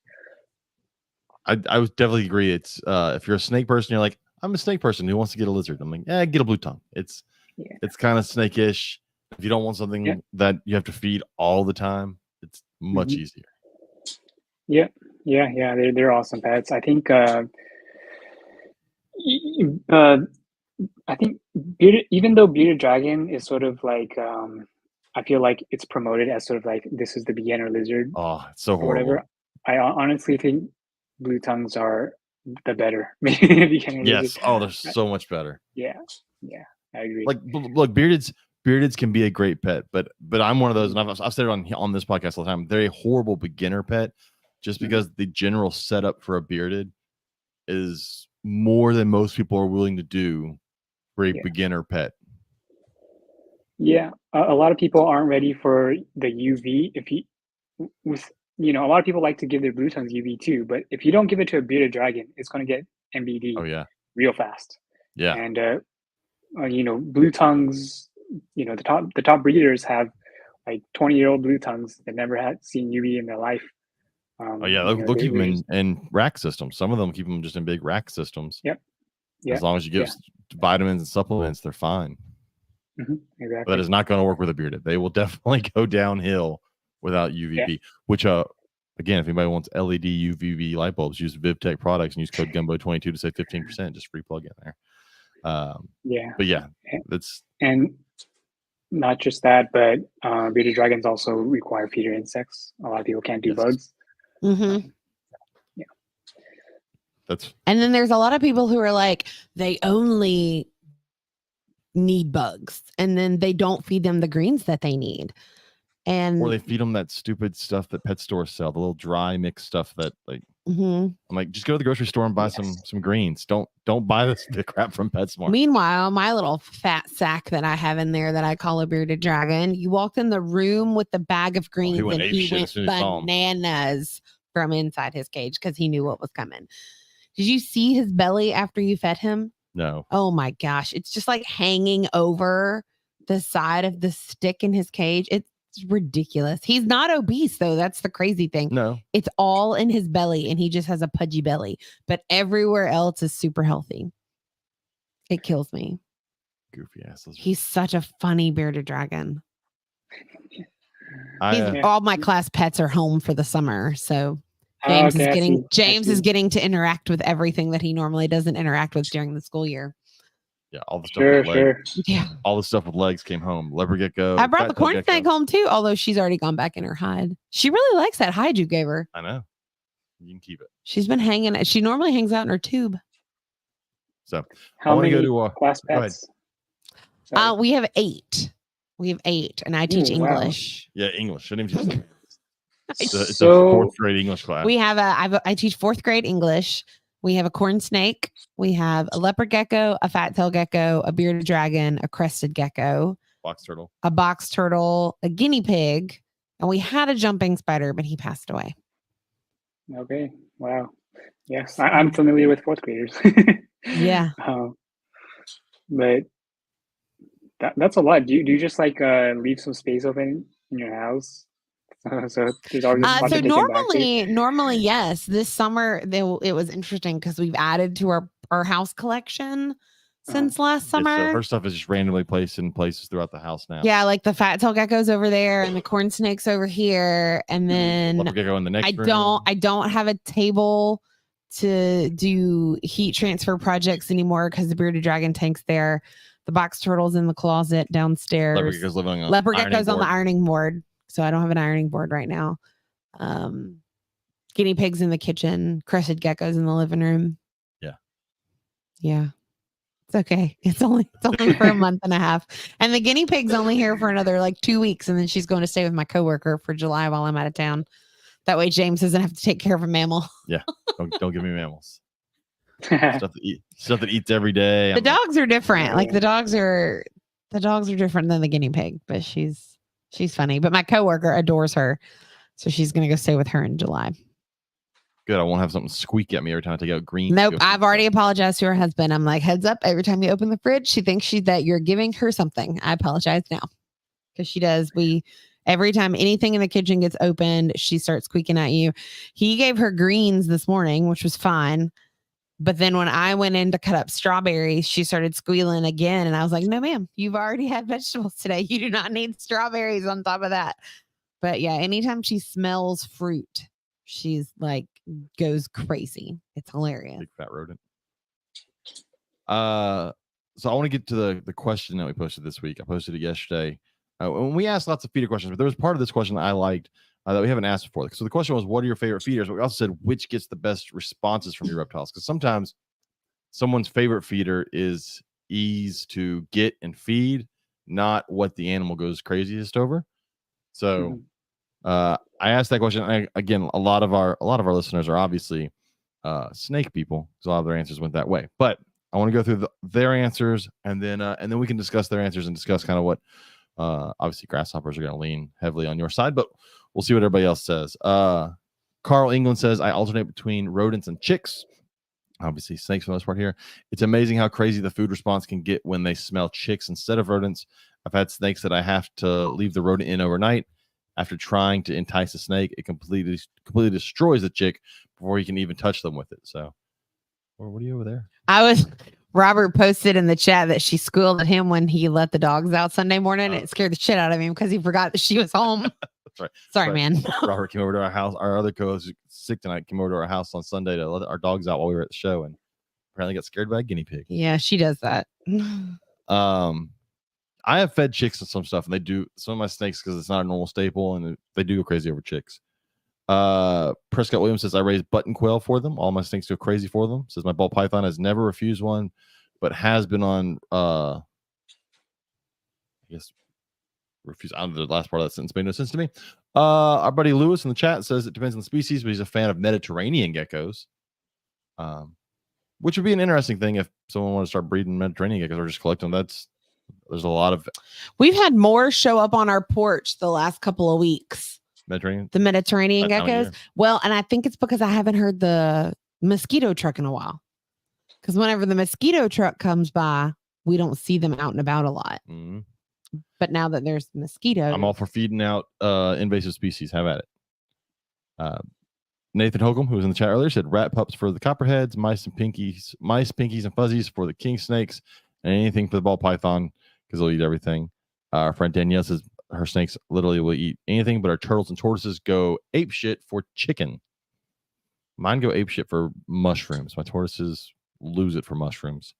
I would definitely agree. It's if you're a snake person, you're like, I'm a snake person who wants to get a lizard. I'm like, get a blue tongue. It's kind of snake-ish. If you don't want something that you have to feed all the time, it's much easier. Yeah. They're awesome pets. I think even though bearded dragon is sort of like I feel like it's promoted as sort of like this is the beginner lizard. Oh, it's so horrible. Whatever. I honestly think blue tongues are the better beginner yes. lizard. Oh, they're so much better. Yeah, I agree. Like, look, beardeds can be a great pet, but I'm one of those, and I've said it on this podcast all the time. They're a horrible beginner pet, just because the general setup for a bearded is more than most people are willing to do for a beginner pet. Yeah, a lot of people aren't ready for the UV. A lot of people like to give their blue tongues UV too, but if you don't give it to a bearded dragon, it's going to get MBD real fast. Yeah. And blue tongues, the top breeders have like 20-year-old blue tongues that never had seen UV in their life. They'll keep them in rack systems. Some of them keep them just in big rack systems. Yep. Yeah. As long as you give vitamins and supplements, they're fine. Exactly. But that is not going to work with a bearded. They will definitely go downhill without UVB. Which, again, if anybody wants LED UVB light bulbs, use VivTech products and use code Gumbo22 to save 15%. Just free plug in there. But that's and not just that, but bearded dragons also require feeder insects. A lot of people can't do bugs. And then there's a lot of people who are like, they only need bugs, and then they don't feed them the greens that they need, or they feed them that stupid stuff that pet stores sell, the little dry mixed stuff that I'm like, just go to the grocery store and buy some greens. Don't buy the crap from PetSmart. Meanwhile, my little fat sack that I have in there that I call a bearded dragon, you walked in the room with the bag of greens and he went bananas from inside his cage because he knew what was coming. Did you see his belly after you fed him? No. Oh my gosh. It's just like hanging over the side of the stick in his cage. It's ridiculous. He's not obese though. That's the crazy thing. No. It's all in his belly and he just has a pudgy belly, but everywhere else is super healthy. It kills me. Goofy ass lizard. He's such a funny bearded dragon. All my class pets are home for the summer, so James is getting to interact with everything that he normally doesn't interact with during the school year. Yeah, all the stuff with legs. Yeah, all the stuff with legs came home. Leopard gecko. I brought the corn snake home too, although she's already gone back in her hide. She really likes that hide you gave her. I know. You can keep it. She's been hanging. She normally hangs out in her tube. So how many class pets? We have 8. We have 8, and I teach English. Wow. Yeah, English. Shouldn't even teach it's a 4th grade English class. We have I teach 4th grade English. We have a corn snake. We have a leopard gecko, a fat tail gecko, a bearded dragon, a crested gecko, a box turtle, a guinea pig, and we had a jumping spider, but he passed away. Okay. Wow. Yes, I'm familiar with 4th graders. Yeah. But that's a lot. Do you just like leave some space open in your house? So normally yes. This summer it was interesting because we've added to our house collection since last summer. Her stuff is just randomly placed in places throughout the house now. Yeah, like the fat tail geckos over there and the corn snakes over here, and then leopard gecko in the next room. I don't have a table to do heat transfer projects anymore because the bearded dragon tank's there. The box turtle's in the closet downstairs. Leopard gecko's on the ironing board. So I don't have an ironing board right now. Guinea pigs in the kitchen, crested geckos in the living room. Yeah. It's okay. It's only for a month and a half. And the guinea pig's only here for another like 2 weeks. And then she's going to stay with my coworker for July while I'm out of town. That way James doesn't have to take care of a mammal. Yeah. Don't give me mammals. Stuff that eats every day. The dogs are different. Like the dogs are different than the guinea pig, but she's funny. But my coworker adores her. So she's going to go stay with her in July. Good. I won't have something squeak at me every time I take out green. Nope. I've already apologized to her husband. I'm like, heads up. Every time you open the fridge, she thinks that you're giving her something. I apologize now. Because she does. Every time anything in the kitchen gets opened, she starts squeaking at you. He gave her greens this morning, which was fine. But then when I went in to cut up strawberries, she started squealing again. And I was like, no, ma'am, you've already had vegetables today. You do not need strawberries on top of that. But yeah, anytime she smells fruit, she's like, goes crazy. It's hilarious. Big fat rodent. So I want to get to the question that we posted this week. I posted it yesterday. When we asked lots of feeder questions, but there was part of this question that I liked that we haven't asked before. So the question was, what are your favorite feeders? But we also said, which gets the best responses from your reptiles? Because sometimes someone's favorite feeder is ease to get and feed, not what the animal goes craziest over. So I asked that question. Again, a lot of our listeners are obviously snake people, so a lot of their answers went that way. But I want to go through their answers, and then we can discuss their answers and discuss kind of what obviously grasshoppers are going to lean heavily on your side, but we'll see what everybody else says. Carl England says, I alternate between rodents and chicks. Obviously snakes for the most part here. It's amazing how crazy the food response can get when they smell chicks instead of rodents. I've had snakes that I have to leave the rodent in overnight. After trying to entice a snake, it completely destroys the chick before you can even touch them with it. So, what are you over there? Robert posted in the chat that she squealed at him when he let the dogs out Sunday morning. It scared the shit out of him because he forgot that she was home. That's right. Sorry, man. Robert came over to our house. Our other co-host who's sick tonight came over to our house on Sunday to let our dogs out while we were at the show, and apparently got scared by a guinea pig. Yeah, she does that. I have fed chicks and some stuff, and they do some of my snakes because it's not a normal staple, and they do go crazy over chicks. Prescott Williams says I raise button quail for them. All my snakes go crazy for them. Says my ball python has never refused one, but has been on I guess refuse. I don't know, the last part of that sentence made no sense to me. Our buddy Lewis in the chat says it depends on the species, but he's a fan of Mediterranean geckos. Which would be an interesting thing if someone wanted to start breeding Mediterranean geckos or just collect them. There's a lot of. We've had more show up on our porch the last couple of weeks. The Mediterranean geckos. Well, and I think it's because I haven't heard the mosquito truck in a while. Because whenever the mosquito truck comes by, we don't see them out and about a lot. Mm-hmm. But now that there's mosquitoes, I'm all for feeding out invasive species. Have at it. Nathan Holcomb, who was in the chat earlier, said rat pups for the copperheads, mice, pinkies, and fuzzies for the king snakes, and anything for the ball python because they'll eat everything. Our friend Danielle says her snakes literally will eat anything, but our turtles and tortoises go ape shit for chicken. Mine go ape shit for mushrooms. My tortoises lose it for mushrooms.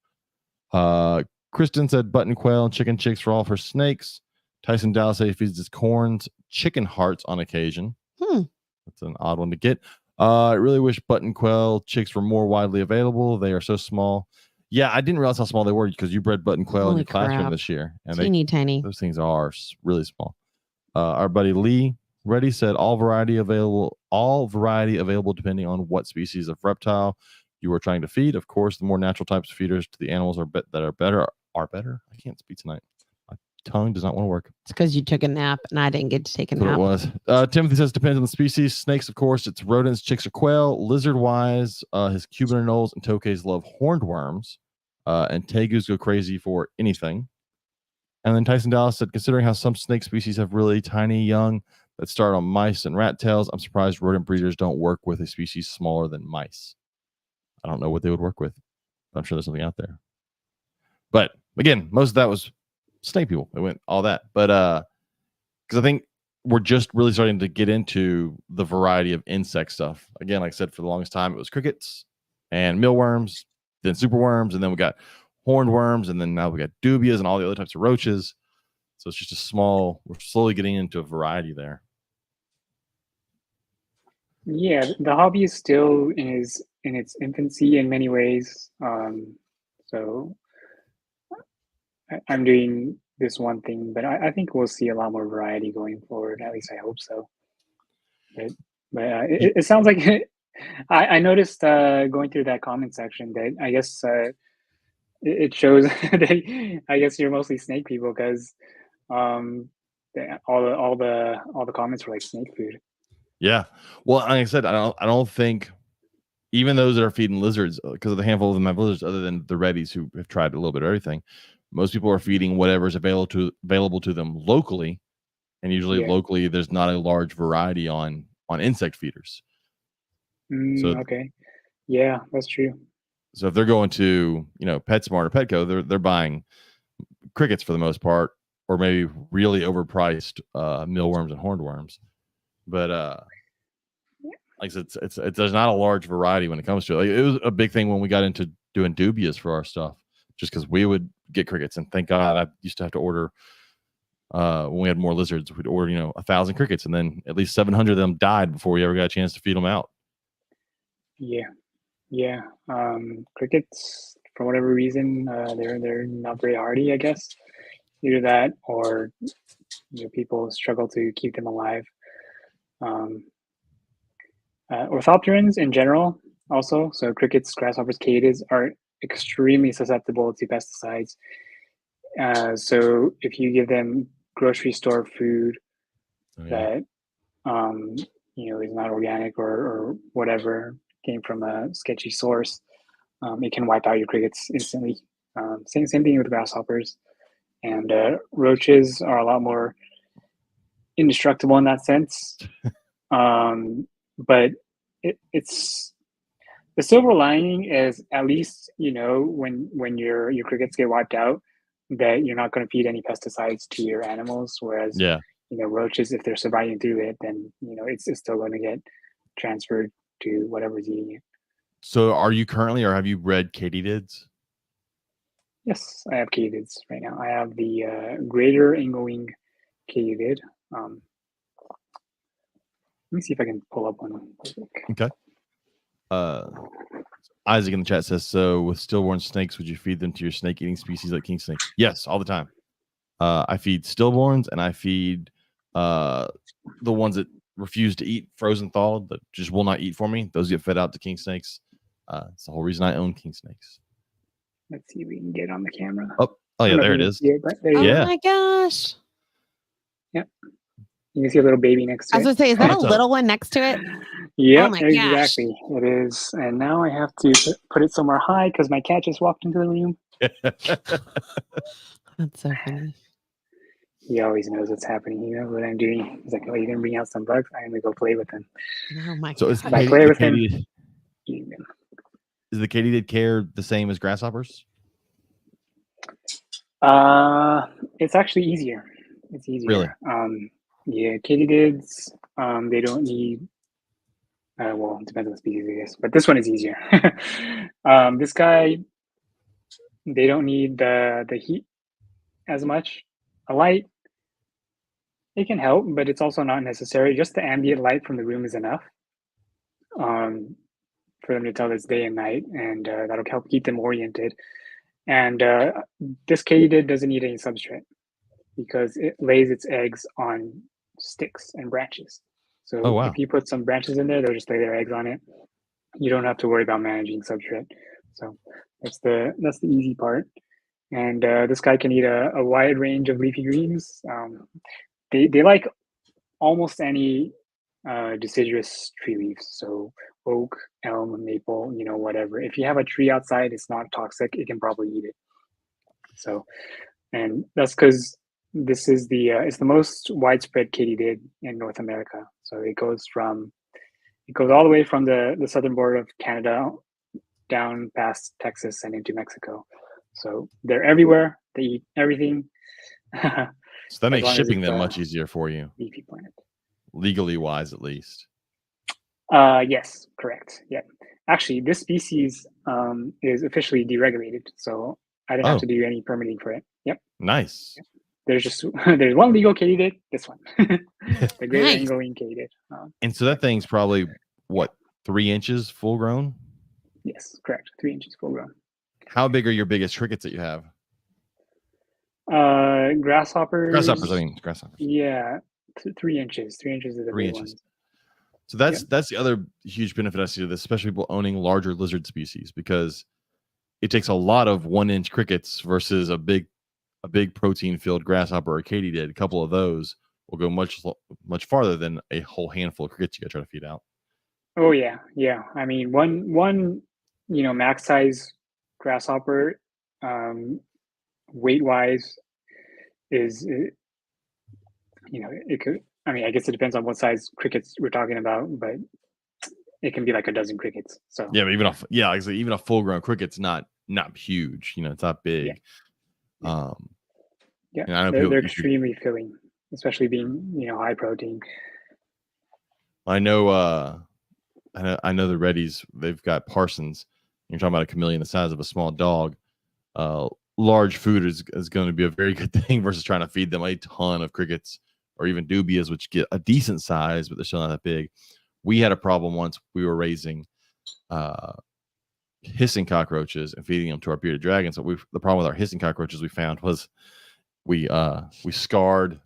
Kristen said button quail and chicken chicks for all of her snakes. Tyson Dallas said he feeds his corns chicken hearts on occasion. That's an odd one to get. I really wish button quail chicks were more widely available. They are so small. Yeah, I didn't realize how small they were because you bred button quail in your classroom this year. And teeny tiny. Those things are really small. Our buddy Lee Reddy said all variety available depending on what species of reptile you are trying to feed. Of course, the more natural types of feeders to the animals are better. I can't speak tonight. My tongue does not want to work. It's because you took a nap and I didn't get to take a nap. It was. Timothy says depends on the species. Snakes, of course, it's rodents, chicks, or quail. Lizard-wise, his Cuban anoles and tokays love horned worms, and tegus go crazy for anything. And then Tyson Dallas said, considering how some snake species have really tiny young that start on mice and rat tails, I'm surprised rodent breeders don't work with a species smaller than mice. I don't know what they would work with, but I'm sure there's something out there. But again, most of that was snake people. It went all that. But because I think we're just really starting to get into the variety of insect stuff. Again, like I said, for the longest time, it was crickets and mealworms, then superworms, and then we got horned worms, and then now we got dubias and all the other types of roaches. So it's just we're slowly getting into a variety there. Yeah, the hobby is still in its infancy in many ways. So I'm doing this one thing, but I think we'll see a lot more variety going forward. At least I hope so. But it sounds like I noticed going through that comment section that I guess it shows that I guess you're mostly snake people because all the comments were like snake food. Yeah. Well, like I said, I don't think even those that are feeding lizards, because of the handful of them have lizards, other than the reddies who have tried a little bit of everything, most people are feeding whatever's available to them locally, and usually locally there's not a large variety on insect feeders. Okay, yeah, that's true. So if they're going to PetSmart or Petco, they're buying crickets for the most part, or maybe really overpriced mealworms and horned worms. But like I said, it's there's not a large variety when it comes to it. Like, it was a big thing when we got into doing dubias for our stuff, just because we would get crickets, and thank God I used to have to order when we had more lizards. We'd order 1,000 crickets, and then at least 700 of them died before we ever got a chance to feed them out. Yeah. Crickets, for whatever reason, they're not very hardy, I guess. Either that, or people struggle to keep them alive. Orthopterans in general also, so crickets, grasshoppers, katydids are extremely susceptible to pesticides. So if you give them grocery store food that is not organic or whatever, came from a sketchy source, it can wipe out your crickets instantly. Same thing with grasshoppers. And roaches are a lot more indestructible in that sense. But it's the silver lining is, at least when your crickets get wiped out, that you're not going to feed any pesticides to your animals. Whereas roaches, if they're surviving through it, then it's still going to get transferred to whatever's eating it. So are you currently, or have you bred katydids? Yes, I have katydids right now. I have the greater anglewing katydid. Let me see if I can pull up one. Okay. Isaac in the chat says, so with stillborn snakes, would you feed them to your snake eating species like king snake? Yes, all the time. I feed stillborns, and I feed the ones that refuse to eat frozen thawed, that just will not eat for me. Those get fed out to king snakes. It's the whole reason I own king snakes. Let's see if we can get on the camera. Oh yeah, there it is. Oh my gosh. Yep. You can see a little baby next to it. I was going to say, is that a little one next to it? Yeah, oh my exactly. Gosh. It is. And now I have to put it somewhere high because my cat just walked into the room. That's so funny. He always knows what's happening. He knows what I'm doing. He's like, oh, you're going to bring out some bugs? I'm going to go play with them. Oh my so God. Is I play with him. Is the katydid care the same as grasshoppers? It's actually easier. It's easier. Really? Yeah, katydids, they don't need. Well, it depends on the species, I guess. But this one is easier. This guy, they don't need the heat as much. A light, it can help, but it's also not necessary. Just the ambient light from the room is enough for them to tell it's day and night, and that'll help keep them oriented. And this katydid doesn't need any substrate because it lays its eggs on sticks and branches. So Oh, wow. if you put some branches in there, they'll just lay their eggs on it. You don't have to worry about managing substrate. So that's the easy part. And this guy can eat a wide range of leafy greens. They like almost any deciduous tree leaves. So oak, elm, maple, whatever. If you have a tree outside, it's not toxic. It can probably eat it. So, and that's because this is it's the most widespread katydid in North America. So it goes all the way from the southern border of Canada down past Texas and into Mexico. So they're everywhere. They eat everything. So that makes shipping them much easier for you. Leafy plant. Legally wise, at least. Yes, correct. Yeah. Actually, this species is officially deregulated. So I didn't have to do any permitting for it. Yep. Nice. Yep. There's one legal katydid, this one. The greater Angolan katydid. And so that thing's probably, what, 3 inches full grown? Yes, correct. 3 inches full grown. How big are your biggest crickets that you have? Grasshoppers. Grasshoppers. Yeah, 3 inches. 3 inches is the big ones. So that's the other huge benefit I see to this, especially people owning larger lizard species, because it takes a lot of 1-inch crickets versus a big protein filled grasshopper or katydid. A couple of those will go much farther than a whole handful of crickets you got to try to feed out. Oh yeah. I mean, one max size grasshopper, weight wise, is it could. I mean, I guess it depends on what size crickets we're talking about, but it can be like a dozen crickets. So yeah, but even a full grown cricket's not huge. It's not big. Yeah. They're extremely filling, especially being high protein. I know the Reddies. They've got Parsons. You're talking about a chameleon the size of a small dog. Large food is going to be a very good thing versus trying to feed them a ton of crickets or even dubias, which get a decent size, but they're still not that big. We had a problem once. We were raising hissing cockroaches and feeding them to our bearded dragons. So the problem with our hissing cockroaches we found was we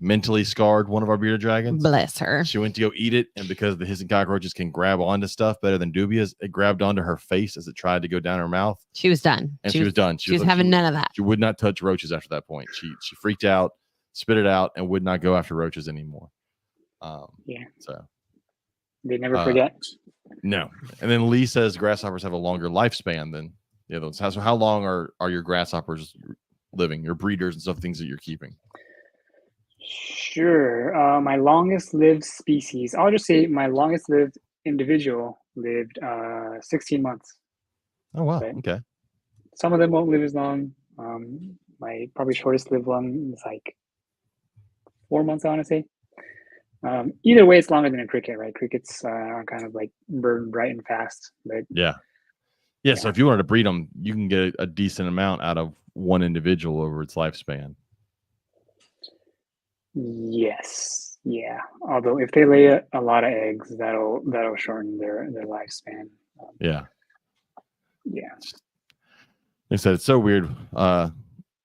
mentally scarred one of our bearded dragons. Bless her. She went to go eat it, and because the hissing cockroaches can grab onto stuff better than dubias, it grabbed onto her face as it tried to go down her mouth. She was done. And she was done. She was having none of that. She would not touch roaches after that point. She freaked out, spit it out, and would not go after roaches anymore. So they never forget. No. And then Lee says grasshoppers have a longer lifespan than the other ones. So how long are your grasshoppers living, your breeders and stuff, things that you're keeping? Sure. My longest lived species, I'll just say my longest lived individual lived 16 months. Oh, wow. But okay. Some of them won't live as long. My probably shortest lived one is like 4 months, I want to say. Either way, it's longer than a cricket, right? Crickets are kind of like burn bright and fast. But yeah. So if you wanted to breed them, you can get a decent amount out of one individual over its lifespan. Yes. Yeah. Although if they lay a lot of eggs, that'll shorten their lifespan. Yeah. Like I said, it's so weird.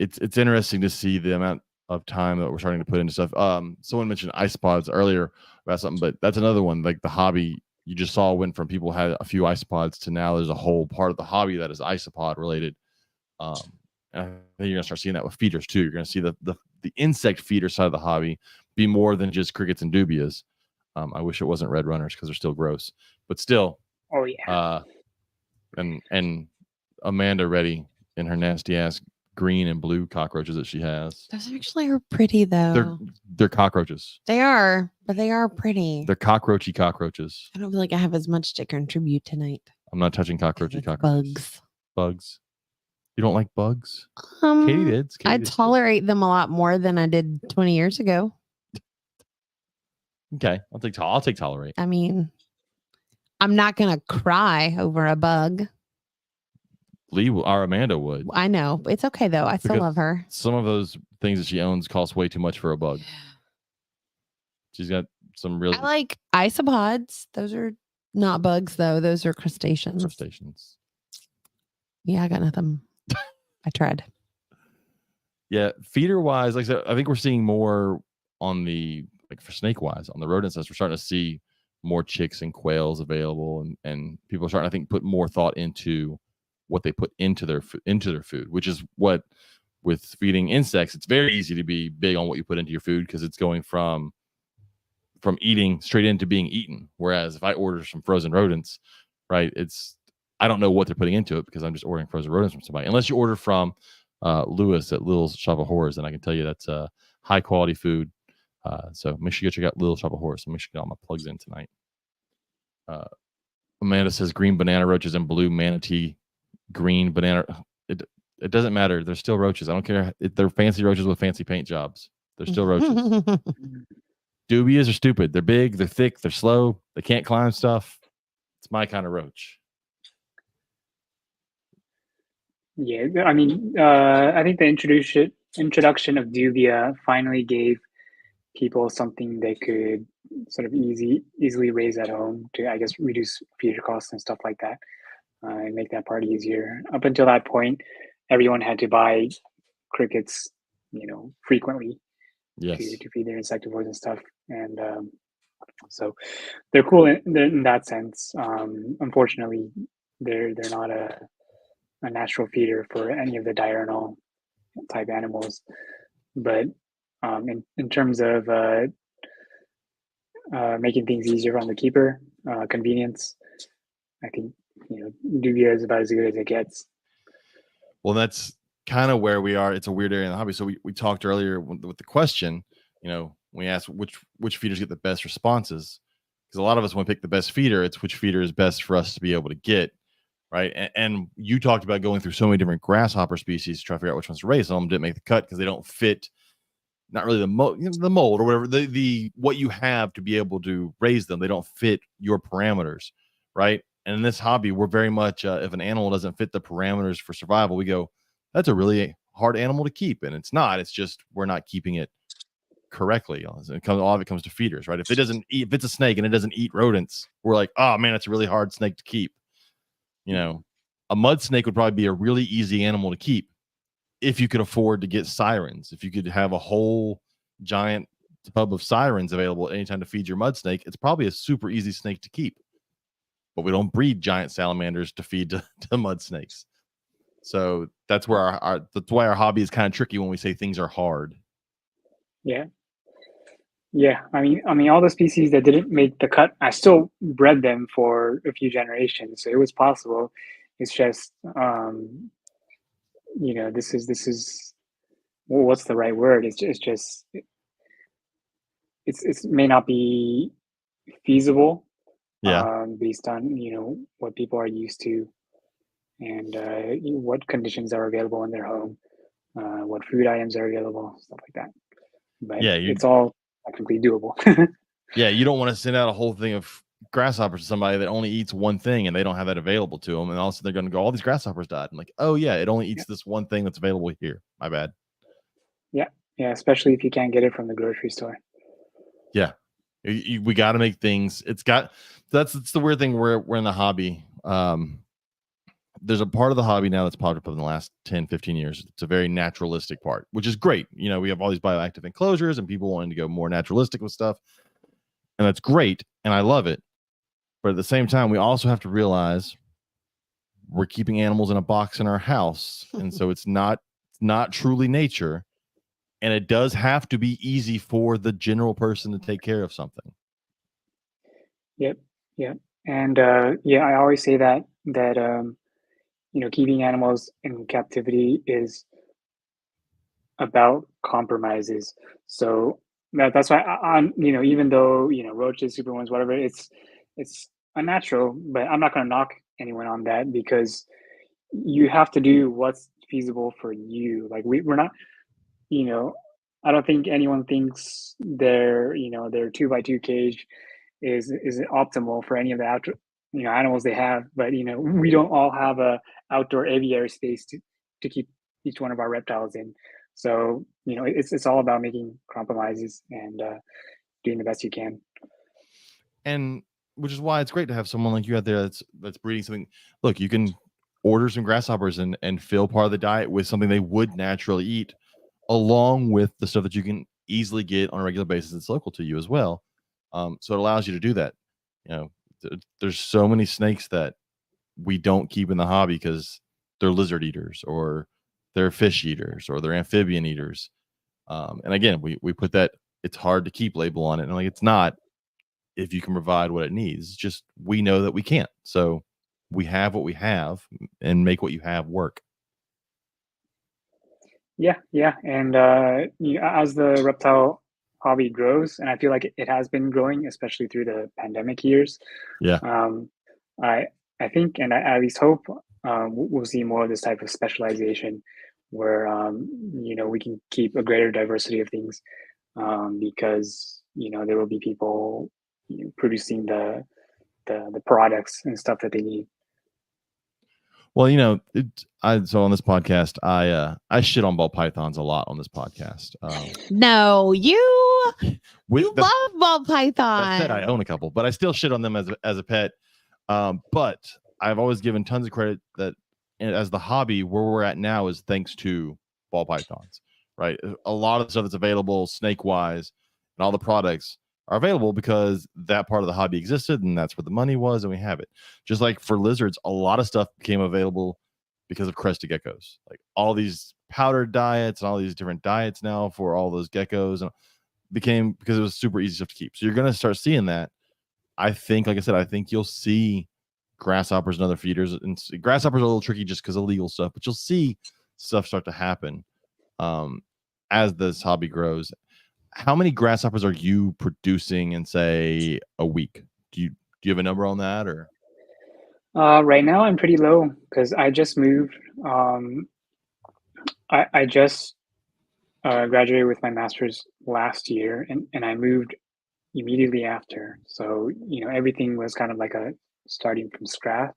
It's interesting to see the amount of time that we're starting to put into stuff. Someone mentioned isopods earlier about something, but that's another one. Like the hobby you just saw went from people had a few isopods to now there's a whole part of the hobby that is isopod related. And I think you're gonna start seeing that with feeders too. You're gonna see the insect feeder side of the hobby be more than just crickets and dubias. I wish it wasn't red runners because they're still gross, but still. Oh yeah. And Amanda Reddy in her nasty ass green and blue cockroaches that she has. Those actually are pretty though. They're cockroaches. They are, but they are pretty. They're cockroachy cockroaches. I don't feel like I have as much to contribute tonight. I'm not touching cockroaches. Bugs. You don't like bugs? Katie did. I tolerate them a lot more than I did 20 years ago. Okay, I'll take tolerate. I mean, I'm not gonna cry over a bug. Lee or Amanda would. I know. It's okay though. I still love her. Some of those things that she owns cost way too much for a bug. She's got some real. I like isopods. Those are not bugs though. Those are crustaceans. Yeah, I got nothing. I tried. Yeah, feeder wise, like I said, I think we're seeing more on the for snake wise on the rodent side. We're starting to see more chicks and quails available, and people are starting, I think, put more thought into what they put into their food, which is what with feeding insects, it's very easy to be big on what you put into your food because it's going from eating straight into being eaten. Whereas if I order some frozen rodents, right, I don't know what they're putting into it because I'm just ordering frozen rodents from somebody. Unless you order from Lewis at Little Shop of Horrors, and I can tell you that's high quality food. So make sure you go check out Little Shop of Horrors. So make sure you get all my plugs in tonight. Amanda says green banana roaches and blue manatee green banana. It doesn't matter. They're still roaches. I don't care. They're fancy roaches with fancy paint jobs. They're still roaches. Dubias are stupid. They're big. They're thick. They're slow. They can't climb stuff. It's my kind of roach. Yeah, I mean, I think the introduction of dubia finally gave people something they could sort of easily raise at home to, I guess, reduce feeder costs and stuff like that, and make that part easier. Up until that point, everyone had to buy crickets, frequently to feed their insectivores and stuff. And so they're cool in that sense. Unfortunately, they're not a natural feeder for any of the diurnal type animals. But in terms of making things easier on the keeper, convenience, I think dubia is about as good as it gets. Well, that's kind of where we are. It's a weird area in the hobby. So we talked earlier with the question, we asked which feeders get the best responses, because a lot of us, when we pick the best feeder, it's which feeder is best for us to be able to get, right? And you talked about going through so many different grasshopper species to try to figure out which ones to raise. Some of them didn't make the cut because they don't fit, not really the mold or whatever, the what you have to be able to raise them. They don't fit your parameters, right? And in this hobby, we're very much, if an animal doesn't fit the parameters for survival, we go, that's a really hard animal to keep. And it's not. It's just we're not keeping it correctly. All of it comes to feeders, right? If it's a snake and it doesn't eat rodents, we're like, oh man, it's a really hard snake to keep. A mud snake would probably be a really easy animal to keep if you could afford to get sirens. If you could have a whole giant tub of sirens available at any time to feed your mud snake, it's probably a super easy snake to keep. But we don't breed giant salamanders to feed to mud snakes. So that's where that's why our hobby is kind of tricky when we say things are hard. Yeah. I mean, all the species that didn't make the cut, I still bred them for a few generations, so it was possible. It's just, this is, well, what's the right word? It's just, it may not be feasible. Yeah. Based on what people are used to, and what conditions are available in their home, what food items are available, stuff like that. But yeah, it's all technically doable. Yeah, you don't want to send out a whole thing of grasshoppers to somebody that only eats one thing and they don't have that available to them, and all of a sudden they're going to go, all these grasshoppers died. I'm like, oh yeah, it only eats this one thing that's available here. My bad. Yeah, especially if you can't get it from the grocery store. Yeah. We got to make things. It's the weird thing. We're in the hobby. There's a part of the hobby now that's popped up in the last 10, 15 years. It's a very naturalistic part, which is great. We have all these bioactive enclosures and people wanting to go more naturalistic with stuff. And that's great. And I love it. But at the same time, we also have to realize we're keeping animals in a box in our house. And so it's not truly nature. And it does have to be easy for the general person to take care of something. Yep. And I always say that keeping animals in captivity is about compromises. So that's why even though roaches, superworms, whatever, it's unnatural, but I'm not going to knock anyone on that, because you have to do what's feasible for you. Like we're not, you know, I don't think anyone thinks their 2x2 cage is optimal for any of the outdoor animals they have. But we don't all have a outdoor aviary space to keep each one of our reptiles in. So it's all about making compromises and doing the best you can. And which is why it's great to have someone like you out there that's breeding something. Look, you can order some grasshoppers and fill part of the diet with something they would naturally eat, along with the stuff that you can easily get on a regular basis that's local to you as well. So it allows you to do that. There's so many snakes that we don't keep in the hobby because they're lizard eaters or they're fish eaters or they're amphibian eaters. And again, we put that it's hard to keep label on it. And like, it's not, if you can provide what it needs. It's just, we know that we can't. So we have what we have and make what you have work. Yeah. And as the reptile hobby grows, and I feel like it has been growing, especially through the pandemic years. Yeah. I think, and I at least hope, we'll see more of this type of specialization where we can keep a greater diversity of things, because there will be people producing the products and stuff that they need. Well, so on this podcast, I shit on ball pythons a lot on this podcast. No, you love ball pythons. I said I own a couple, but I still shit on them as a pet. But I've always given tons of credit that as the hobby where we're at now is thanks to ball pythons, right? A lot of the stuff that's available snake wise and all the products are available because that part of the hobby existed and that's where the money was, and we have it. Just like for lizards, a lot of stuff became available because of crested geckos. Like all these powdered diets and all these different diets now for all those geckos, and became because it was super easy stuff to keep. So you're going to start seeing that. I think, like I said, I think you'll see grasshoppers and other feeders. And grasshoppers are a little tricky just because of legal stuff, but you'll see stuff start to happen as this hobby grows. How many grasshoppers are you producing in, say, a week? Do you have a number on that, or? Right now I'm pretty low because I just moved. I just graduated with my master's last year, and I moved immediately after. So everything was kind of like a starting from scratch.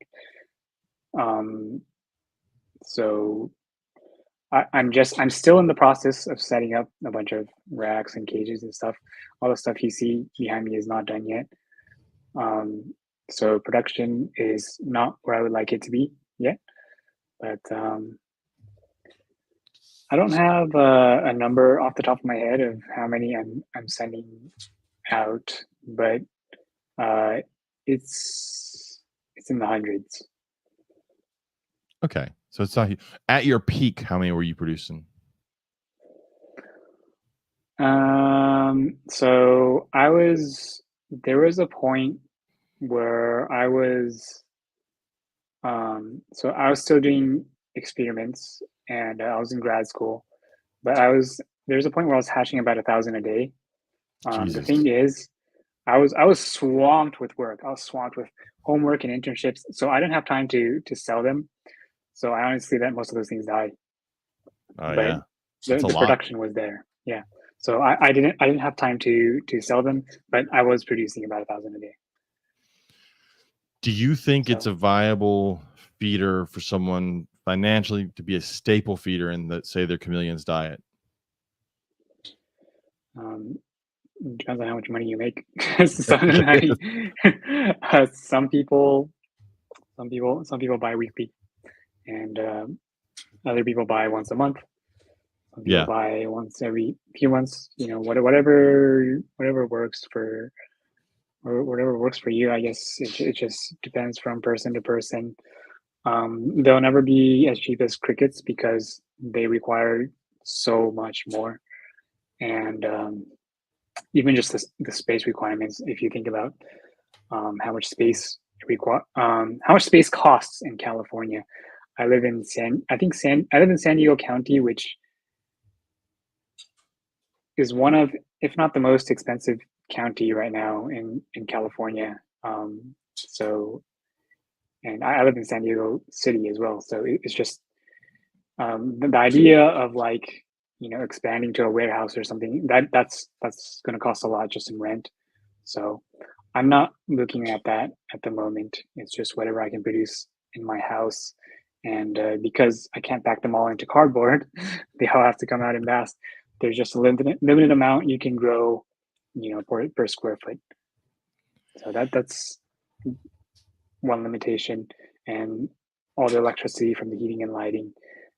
So I'm still in the process of setting up a bunch of racks and cages and stuff. All the stuff you see behind me is not done yet. So production is not where I would like it to be yet, but I don't have a number off the top of my head of how many I'm sending out, but it's in the hundreds. Okay, so it's not at your peak. How many were you producing? So there was a point where I was still doing experiments, and I was in grad school, but there's a point where I was hatching about 1,000 a day. The thing is, I was swamped with work. I was swamped with homework and internships, so I didn't have time to sell them. So I honestly let most of those things die. But the production was there. Yeah. So I didn't have time to sell them, but I was producing about 1,000 a day. Do you think it's a viable feeder for someone financially to be a staple feeder in say their chameleon's diet? Depends on how much money you make. Some people buy weekly, and other people buy once a month. Some people buy once every few months. Whatever works for, or whatever works for you. I guess it just depends from person to person. They'll never be as cheap as crickets because they require so much more, and even just the space requirements. If you think about how much space costs in California. I live in San Diego County, which is one of, if not the most expensive county right now in California. And I live in San Diego City as well. So it's just, The idea of like, expanding to a warehouse or something, that's going to cost a lot just in rent. So I'm not looking at that at the moment. It's just whatever I can produce in my house. And because I can't pack them all into cardboard, they all have to come out in bass. There's just a limited amount you can grow, per square foot. So that's one limitation, and all the electricity from the heating and lighting,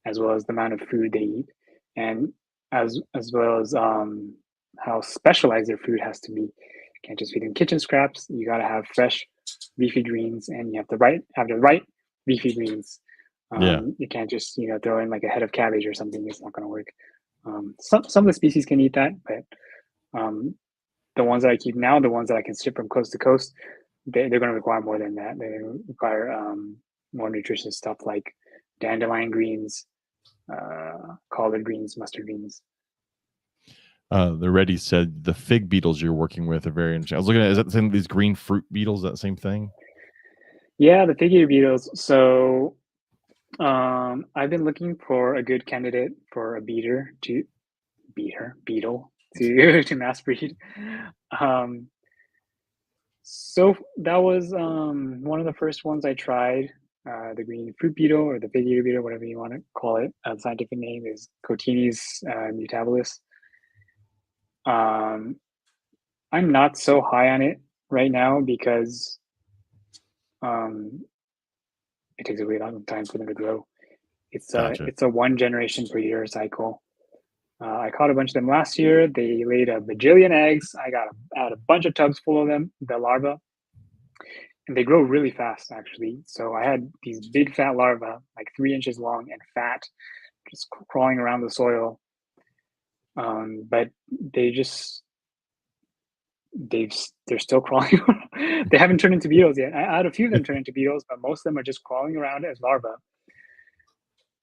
as well as the amount of food they eat, and as well as how specialized their food has to be. You can't just feed them kitchen scraps. You got to have fresh leafy greens, and you have the right leafy greens. You can't just throw in like a head of cabbage or something. It's not going to work. Some of the species can eat that, but the ones that I keep now, the ones that I can ship from coast to coast, they're going to require more than that. They require more nutritious stuff like dandelion greens, collard greens, mustard greens. The Reddy said the fig beetles you're working with are very interesting. I was looking at, is that the same, these green fruit beetles, that same thing? Yeah, the fig eater beetles. So I've been looking for a good candidate for a beetle to mass breed. So that was one of the first ones I tried. The green fruit beetle or the fig eater beetle, whatever you want to call it. The scientific name is Cotinis mutabilis. I'm not so high on it right now because it takes a really long time for them to grow. It's a 1 generation per year cycle. I caught a bunch of them last year. They laid a bajillion eggs. I had a bunch of tubs full of them, the larvae, and they grow really fast actually. So I had these big fat larvae, like 3 inches long and fat, just crawling around the soil. But they're still crawling. They haven't turned into beetles yet. I had a few of them turn into beetles, but most of them are just crawling around as larvae.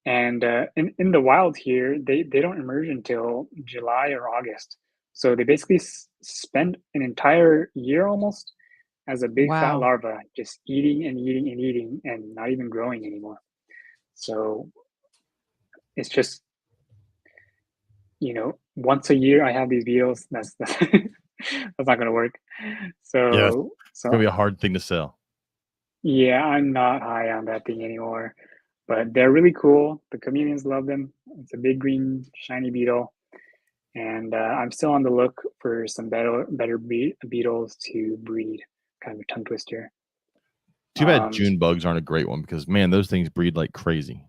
And in the wild here, they don't emerge until July or August. So they basically spend an entire year almost as a big fat larva, just eating and eating and eating and not even growing anymore. So it's just, once a year I have these beetles. That's that's not going to work. So it's going to be a hard thing to sell. Yeah, I'm not high on that thing anymore, but they're really cool. The chameleons love them. It's a big green shiny beetle, and I'm still on the look for some better beetles to breed. Kind of a tongue twister. Too bad June bugs aren't a great one because, man, those things breed like crazy.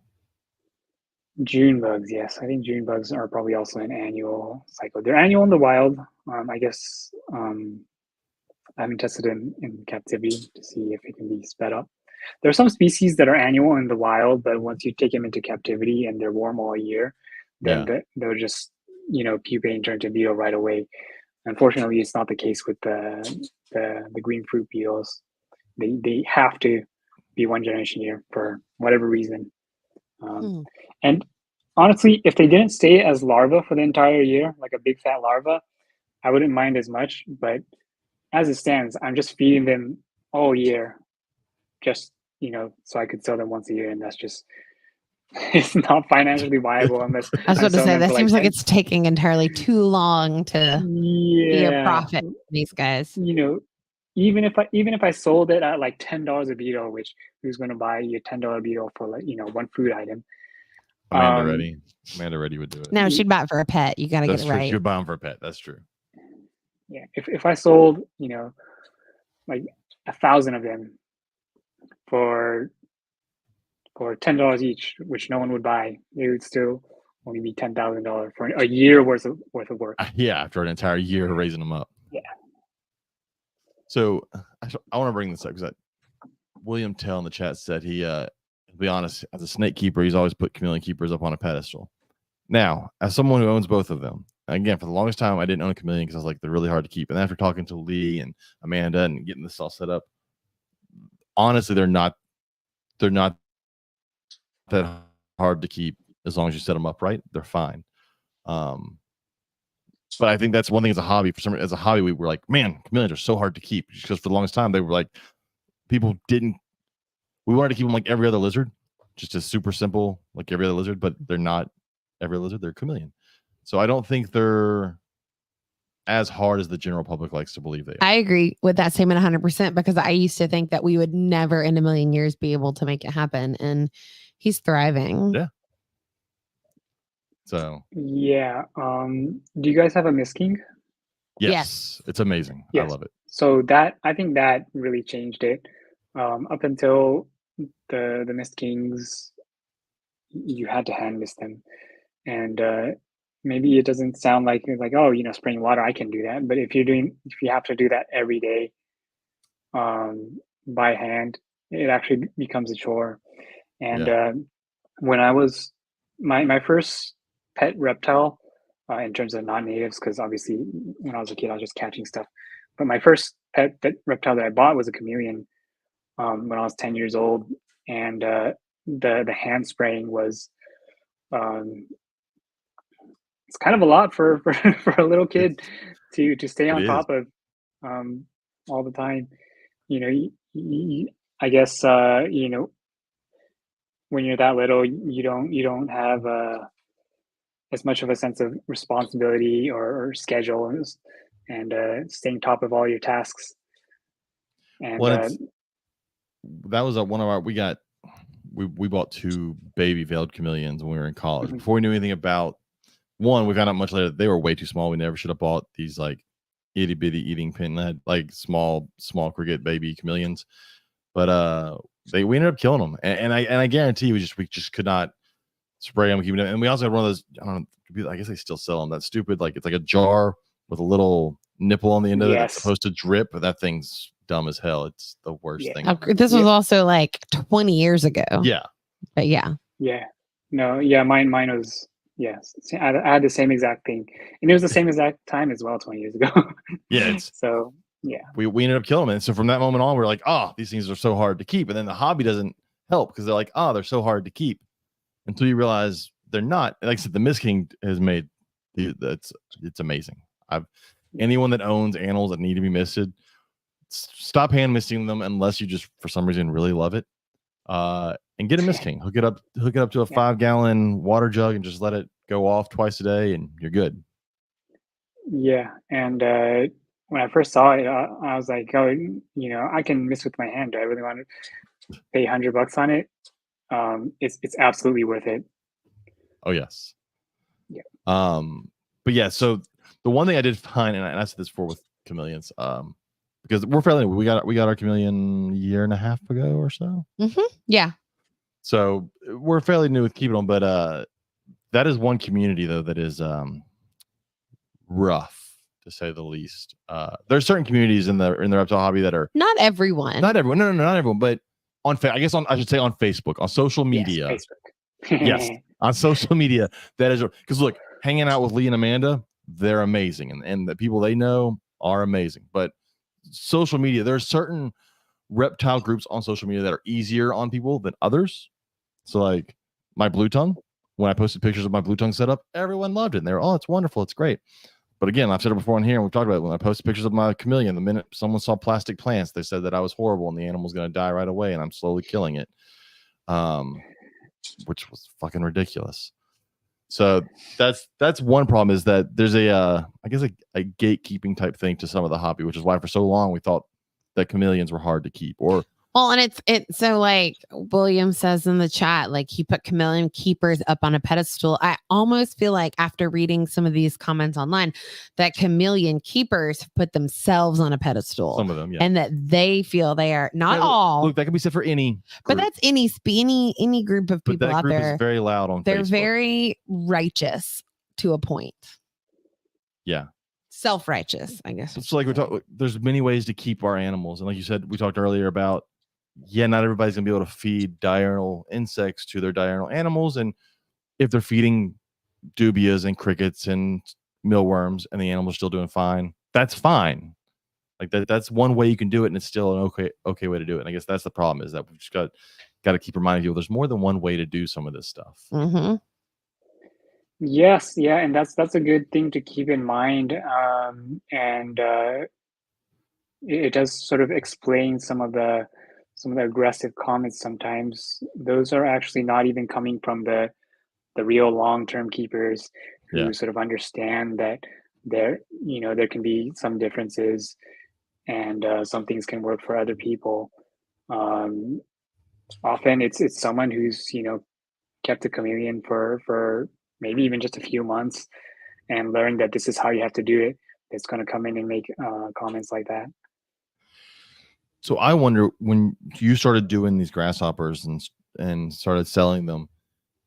June bugs, yes. I think June bugs are probably also an annual cycle. They're annual in the wild. I guess I haven't tested them in captivity to see if it can be sped up. There are some species that are annual in the wild, but once you take them into captivity and they're warm all year, then they'll just, pupate and turn to beetle right away. Unfortunately, it's not the case with the green fruit beetles. They have to be 1 generation year for whatever reason. And honestly, if they didn't stay as larvae for the entire year, like a big fat larva, I wouldn't mind as much. But as it stands, I'm just feeding them all year, just so I could sell them once a year, and that's just it's not financially viable unless I was about to say that seems like it's taking entirely too long to be a profit for these guys. Even if I sold it at like $10 a beetle, which who's going to buy a $10 beetle for like one food item? Amanda Reddy would do it. No, she'd buy it for a pet. You got to get it right. She'd buy them for a pet. That's true. Yeah, if I sold like 1,000 of them for $10 each, which no one would buy, it would still only be $10,000 for a year worth of work. Yeah, after an entire year raising them up. Yeah. So I want to bring this up because William Tell in the chat said he, to be honest, as a snake keeper, he's always put chameleon keepers up on a pedestal. Now, as someone who owns both of them, again, for the longest time, I didn't own a chameleon because I was like, they're really hard to keep. And after talking to Lee and Amanda and getting this all set up, honestly, they're not that hard to keep as long as you set them up right. They're fine. But I think that's one thing as a hobby. As a hobby, we were like, man, chameleons are so hard to keep because for the longest time they were like, we wanted to keep them like every other lizard. just as super simple like every other lizard, but they're not every lizard. They're chameleon. So I don't think they're as hard as the general public likes to believe they are. I agree with that statement 100% because I used to think that we would never in a million years be able to make it happen. And he's thriving. Yeah. So. Yeah. Do you guys have a Miss King? Yes. It's amazing. Yes. I love it. So I think that really changed it. Up until the Mist Kings, you had to hand mist them. And maybe it doesn't sound like oh, spraying water, I can do that. But if you have to do that every day by hand, it actually becomes a chore. And when I was my first pet reptile, in terms of non-natives, because obviously when I was a kid I was just catching stuff, but my first pet reptile that I bought was a chameleon when I was 10 years old, and the hand spraying was it's kind of a lot for a little kid to stay on top of all the time. I guess when you're that little, you don't have as much of a sense of responsibility or schedule and staying top of all your tasks. And that was one of our we bought 2 baby veiled chameleons when we were in college. Mm-hmm. Before we knew anything about one, we found out much later they were way too small. We never should have bought these like itty bitty eating pinhead, like small cricket baby chameleons. But we ended up killing them, and I guarantee we just could not spray them, keep them. And we also had one of those, I don't know, I guess they still sell them, that stupid, like it's like a jar with a little nipple on the end of it that's supposed to drip, but that thing's dumb as hell. It's the worst thing. This was also like 20 years ago. Yeah. But yeah. No, mine was, yes. I had the same exact thing. And it was the same exact time as well 20 years ago. Yeah. So yeah. We ended up killing them. And so from that moment on, we're like, oh, these things are so hard to keep. And then the hobby doesn't help because they're like, oh, they're so hard to keep. Until you realize they're not. Like I said, the Mist King has made it's amazing. Anyone that owns animals that need to be misted, stop hand misting them unless you just for some reason really love it. And get a Mist King. Hook it up to a 5-gallon water jug and just let it go off twice a day, and you're good. Yeah, and when I first saw it, I was like, oh, I can mist with my hand. Do I really want to pay $100 on it? It's absolutely worth it. Oh yes. Yeah. But yeah, so the one thing I did find, and I said this before with chameleons, because we're fairly new. We got our chameleon a year and a half ago or so. Mm-hmm. Yeah. So we're fairly new with keeping them, but that is one community though that is rough to say the least. There are certain communities in the reptile hobby that are not everyone. No, not everyone, but I should say on Facebook, on social media. Yes, Facebook. Yes, on social media. That is because look, hanging out with Lee and Amanda, they're amazing, and the people they know are amazing. But social media, there are certain reptile groups on social media that are easier on people than others. So like my blue tongue, when I posted pictures of my blue tongue setup, everyone loved it. And they were, oh, it's wonderful, it's great. But again, I've said it before in here, and we've talked about it. When I posted pictures of my chameleon, the minute someone saw plastic plants, they said that I was horrible and the animal's going to die right away, and I'm slowly killing it, which was fucking ridiculous. So that's one problem, is that there's a gatekeeping type thing to some of the hobby, which is why for so long we thought that chameleons were hard to keep. Well, and it's so like William says in the chat, like he put chameleon keepers up on a pedestal. I almost feel like after reading some of these comments online that chameleon keepers put themselves on a pedestal. Some of them, yeah. And that they feel they are not all. Look, that can be said for any group. But that's any group of people out there. That group is very loud on They're Facebook. very righteous to a point. Yeah. Self-righteous, I guess. So like there's many ways to keep our animals. And like you said, we talked earlier about, not everybody's gonna be able to feed diurnal insects to their diurnal animals, and if they're feeding dubias and crickets and mealworms and the animal's still doing fine, that's fine. Like that's one way you can do it, and it's still an okay way to do it. And I guess that's the problem, is that we've just got to keep reminding people there's more than one way to do some of this stuff. Mm-hmm. Yes, yeah, and that's a good thing to keep in mind, and it does sort of explain some of the some of the aggressive comments sometimes, those are actually not even coming from the real long-term keepers who sort of understand that there can be some differences, and some things can work for other people. Often it's someone who's kept a chameleon for maybe even just a few months and learned that this is how you have to do it, that's going to come in and make comments like that. So I wonder, when you started doing these grasshoppers and started selling them,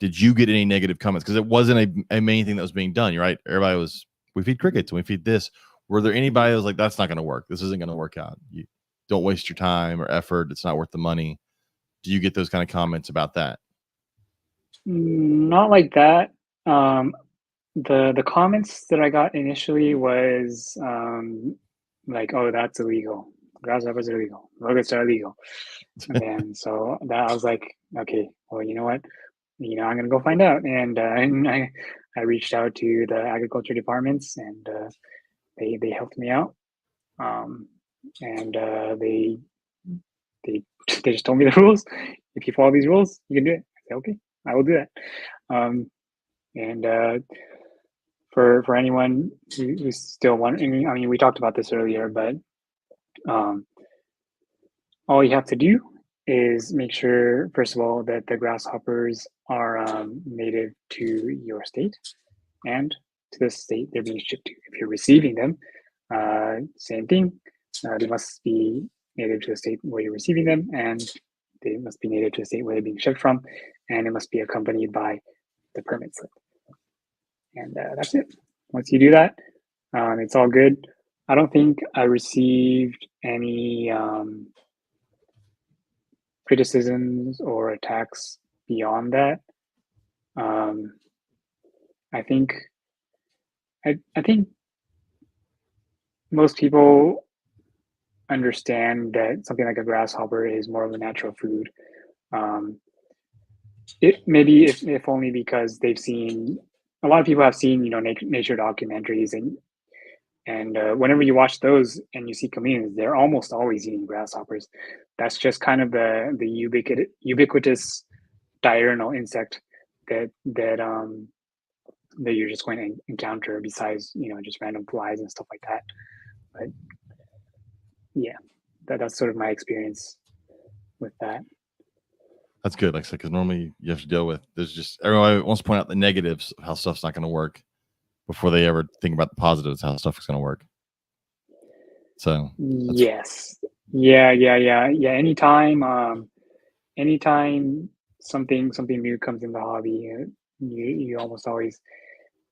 did you get any negative comments? Because it wasn't a main thing that was being done, right? Everybody was, we feed crickets and we feed this. Were there anybody that was like, that's not going to work, this isn't going to work out, you don't waste your time or effort, it's not worth the money? Do you get those kind of comments about that? Not like that. The comments that I got initially was like, oh, that's illegal. Grasshoppers are illegal. Locusts are illegal. And then so that I was like, okay, well, you know what? I'm gonna go find out. And I reached out to the agriculture departments, and they helped me out. And they just told me the rules. If you follow these rules, you can do it. I said, okay, I will do that. And for anyone who's still wondering, I mean, we talked about this earlier, but all you have to do is make sure, first of all, that the grasshoppers are native to your state and to the state they're being shipped to. If you're receiving them, same thing. They must be native to the state where you're receiving them, and they must be native to the state where they're being shipped from, and it must be accompanied by the permit slip. And that's it. Once you do that, it's all good. I don't think I received any criticisms or attacks beyond that. I think most people understand that something like a grasshopper is more of a natural food. It maybe if only because they've seen, a lot of people have seen nature documentaries, and whenever you watch those and you see chameleons, they're almost always eating grasshoppers. That's just kind of the ubiquitous diurnal insect that you're just going to encounter, besides just random flies and stuff like that. But yeah, that's sort of my experience with that. That's good. Like I said, because normally you have to deal with, there's just, everybody wants to point out the negatives of how stuff's not going to work before they ever think about the positives, how stuff is going to work. So yes, yeah. Anytime something new comes in the hobby, you almost always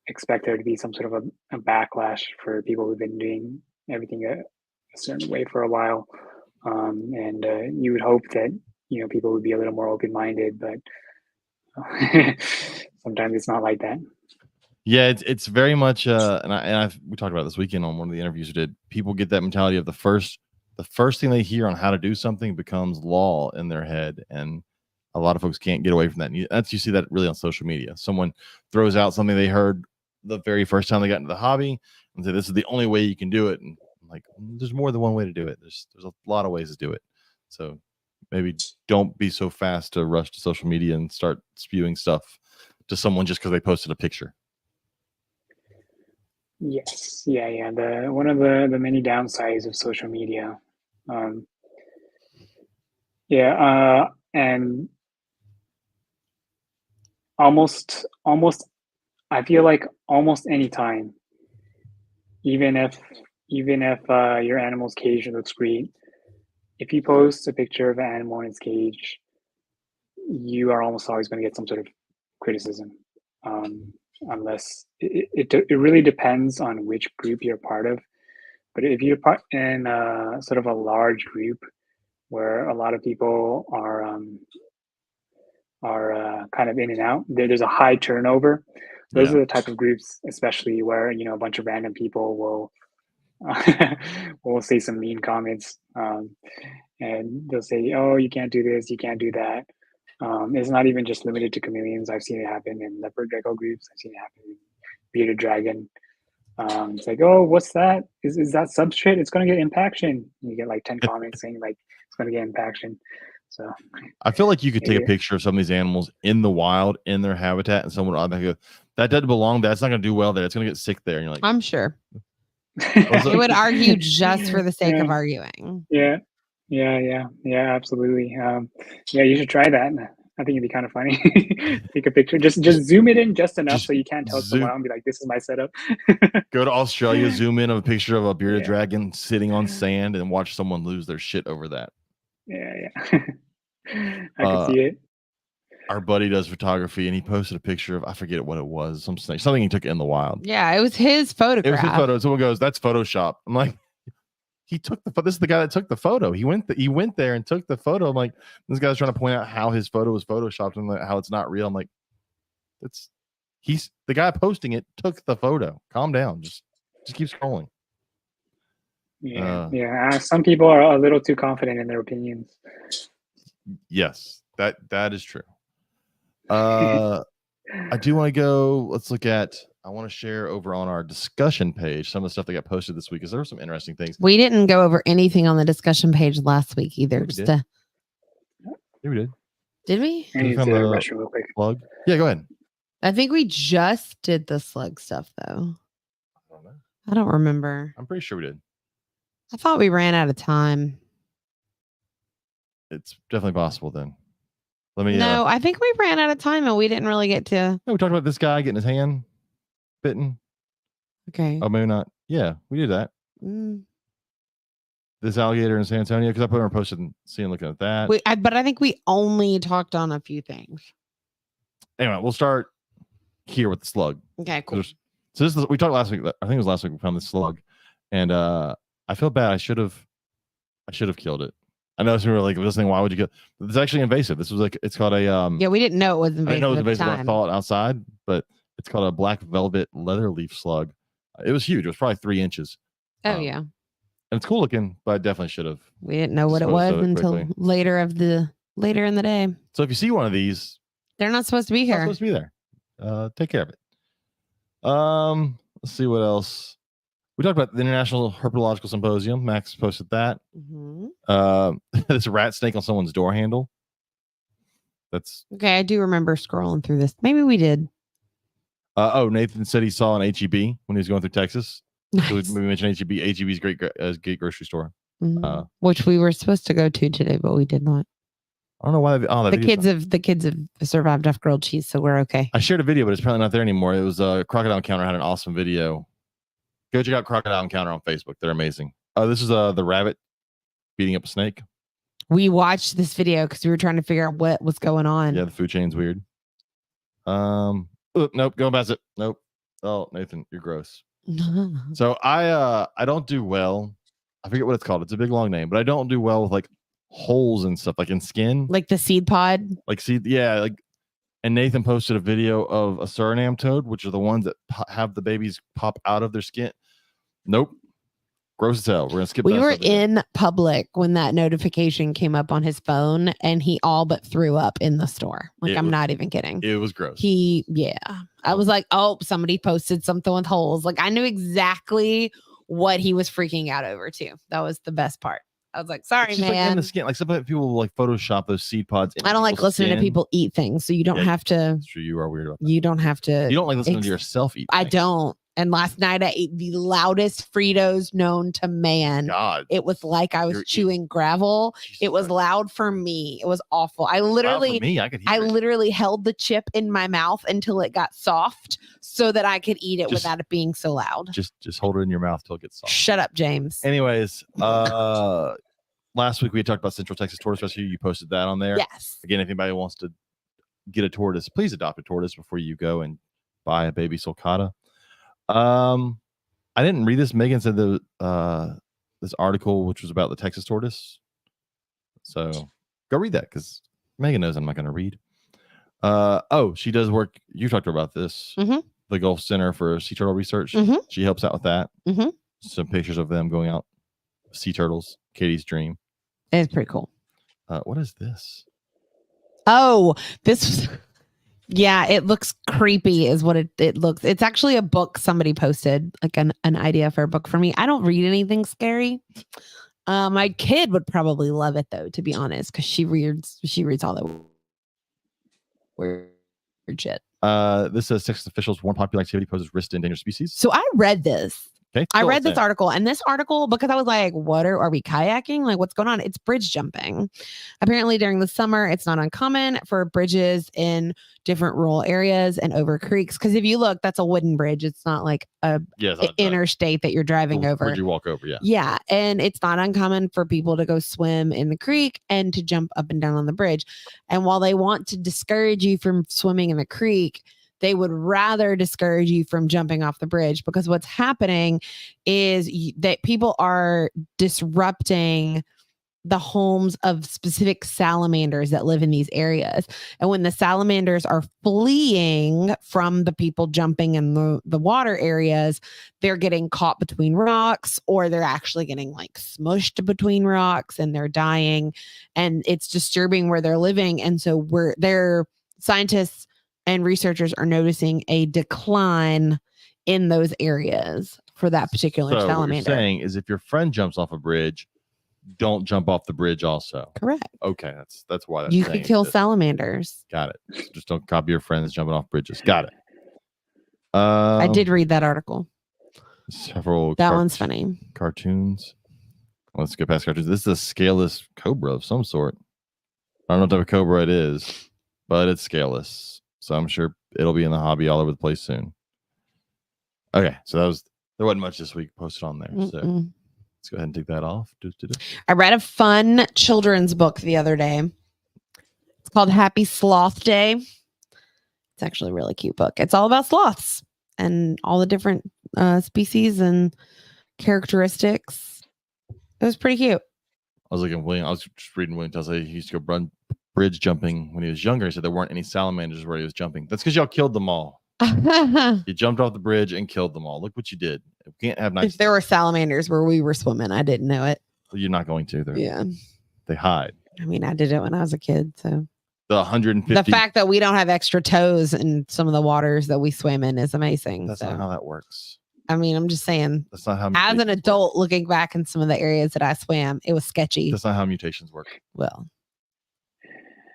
expect there to be some sort of a backlash for people who've been doing everything a certain way for a while, and you would hope that people would be a little more open-minded, but sometimes it's not like that. Yeah, it's very much we talked about this weekend on one of the interviews we did. People get that mentality of the first thing they hear on how to do something becomes law in their head, and a lot of folks can't get away from that. And you see that really on social media. Someone throws out something they heard the very first time they got into the hobby and say, this is the only way you can do it. And I'm like, there's more than one way to do it. There's a lot of ways to do it. So maybe don't be so fast to rush to social media and start spewing stuff to someone just because they posted a picture. Yes, yeah. One of the many downsides of social media. And almost, I feel like almost any time, even if your animal's cage looks great, if you post a picture of an animal in its cage, you are almost always going to get some sort of criticism, unless it really depends on which group you're part of. But if you're part in sort of a large group where a lot of people are kind of in and out, there's a high turnover. Those are the type of groups, especially where a bunch of random people will say some mean comments, and they'll say, "Oh, you can't do this, you can't do that." It's not even just limited to chameleons. I've seen it happen in leopard gecko groups. I've seen it happen in bearded dragon. It's like, oh, what's that? Is that substrate? It's going to get impaction. You get like 10 comments saying like it's going to get impaction. So I feel like you could take a picture of some of these animals in the wild, in their habitat, and someone would go, that doesn't belong there. That's not going to do well there. It's going to get sick there. And you're like, I'm sure. They would argue just for the sake of arguing. Yeah, absolutely. Yeah, you should try that. I think it'd be kind of funny. Take a picture, just zoom it in just enough so you can't tell someone and be like, "This is my setup." Go to Australia, zoom in on a picture of a bearded dragon sitting on sand, and watch someone lose their shit over that. Yeah. I can see it. Our buddy does photography, and he posted a picture of, I forget what it was, something he took in the wild. Yeah, it was his photograph. It was his photo. Someone goes, "That's Photoshop." I'm like, he took the. This is the guy that took the photo. He went there and took the photo. I'm like, this guy's trying to point out how his photo was photoshopped and how it's not real. I'm like, he's the guy posting it took the photo. Calm down. Just keep scrolling. Yeah. Some people are a little too confident in their opinions. Yes, that is true. I do want to go. Let's look at. I want to share over on our discussion page some of the stuff that got posted this week because there were some interesting things. We didn't go over anything on the discussion page last week either. Yeah, we did. Did we? I need to rush real quick. Plug. Yeah, go ahead. I think we just did the slug stuff though. I don't know. I don't remember. I'm pretty sure we did. I thought we ran out of time. It's definitely possible then. Let me. No, I think we ran out of time and we didn't really get to. No, we talked about this guy getting his hand bitten. Okay. Oh, maybe not. Yeah, we did that. This alligator in San Antonio, because I put her posted and seeing looking at that. But I think we only talked on a few things. Anyway, we'll start here with the slug. Okay, cool. So this is we talked last week. I think it was last week we found this slug, and I feel bad. I should have killed it. I know some people were like listening. Why would you kill? It's actually invasive. This was like it's called a Yeah, we didn't know it was invasive. I didn't know it was invasive when I saw it outside, but it's called a black velvet leatherleaf slug. It was huge. It was probably 3 inches. Oh yeah. And it's cool looking, but I definitely should have. We didn't know what it was until later in the day. So if you see one of these, they're not supposed to be here. Not supposed to be there. Take care of it. Let's see what else. We talked about the International Herpetological Symposium. Max posted that. This rat snake on someone's door handle. That's okay. I do remember scrolling through this. Maybe we did. Nathan said he saw an HEB when he was going through Texas. Nice. So we mentioned HEB. HEB's great grocery store. Which we were supposed to go to today, but we did not. I don't know why. The kids have survived off grilled cheese, so we're okay. I shared a video, but it's probably not there anymore. It was Crocodile Encounter had an awesome video. Go check out Crocodile Encounter on Facebook. They're amazing. This is the rabbit beating up a snake. We watched this video because we were trying to figure out what was going on. Yeah, the food chain's weird. Nope, going past it. Nope. Oh, Nathan, you're gross. So I don't do well. I forget what it's called. It's a big long name, but I don't do well with like holes and stuff, like in skin, like the seed pod. Like seed, yeah. Like, and Nathan posted a video of a Suriname toad, which are the ones that have the babies pop out of their skin. Nope. Gross as hell. We're gonna skip. We were in public when that notification came up on his phone, and he all but threw up in the store. Like, I'm not even kidding. It was gross. I was like, oh, somebody posted something with holes. Like, I knew exactly what he was freaking out over too. That was the best part. I was like, sorry, man. Like in the skin. Like sometimes people will like Photoshop those seed pods. I don't like listening to people eat things, so you don't have to. That's true. You are weird about that. You don't have to. You don't like listening to yourself eat. I don't. And last night I ate the loudest Fritos known to man. God. It was like I was chewing gravel. It was loud for me. It was awful. I literally held the chip in my mouth until it got soft so that I could eat it without it being so loud. Just hold it in your mouth till it gets soft. Shut up, James. Anyways, last week we had talked about Central Texas Tortoise Rescue. You posted that on there. Yes. Again, if anybody wants to get a tortoise, please adopt a tortoise before you go and buy a baby sulcata. I didn't read this. Megan said this article, which was about the Texas tortoise. So go read that because Megan knows I'm not going to read. She does work. You talked about this. The Gulf Center for Sea Turtle Research. She helps out with that. Some pictures of them going out. Sea turtles. Katie's dream. It's pretty cool. What is this? Oh, this was. Yeah, it looks creepy is what it looks. It's actually a book somebody posted, like an idea for a book for me. I don't read anything scary. My kid would probably love it though, to be honest, because she reads all the weird shit. This says Texas officials warn popular activity poses risk to endangered species. So I read this. Okay, I read this article, and this article, because I was like, what are we kayaking? Like, what's going on? It's bridge jumping. Apparently during the summer, it's not uncommon for bridges in different rural areas and over creeks. Because if you look, that's a wooden bridge. It's not like a interstate that you're driving over. Bridge you walk over, yeah. Yeah, and it's not uncommon for people to go swim in the creek and to jump up and down on the bridge. And while they want to discourage you from swimming in the creek, they would rather discourage you from jumping off the bridge, because what's happening is that people are disrupting the homes of specific salamanders that live in these areas. And when the salamanders are fleeing from the people jumping in the water areas, they're getting caught between rocks, or they're actually getting like smushed between rocks and they're dying, and it's disturbing where they're living. And so their scientists and researchers are noticing a decline in those areas for that particular salamander. What you're saying is, if your friend jumps off a bridge, don't jump off the bridge also. Correct. Okay, that's why you can kill salamanders. Got it. Just don't copy your friends jumping off bridges. Got it. I did read that article. Several. That one's funny. Cartoons. Let's get past cartoons. This is a scaleless cobra of some sort. I don't know what type of cobra it is, but it's scaleless. So I'm sure it'll be in the hobby all over the place soon. Okay, so there wasn't much this week posted on there. So let's go ahead and take that off. I read a fun children's book the other day. It's called Happy Sloth Day. It's actually a really cute book. It's all about sloths and all the different species and characteristics. It was pretty cute. I was just reading William tells he used to go run bridge jumping when he was younger. He said there weren't any salamanders where he was jumping. That's because y'all killed them all. You jumped off the bridge and killed them all. Look what you did. We can't have nice. If there were salamanders where we were swimming, I didn't know it. Well, you're not going to. Yeah. They hide. I mean, I did it when I was a kid. So the 150. The fact that we don't have extra toes in some of the waters that we swim in is amazing. That's not how that works. I mean, I'm just saying. That's not how. As an adult, looking back in some of the areas that I swam, it was sketchy. That's not how mutations work. Well,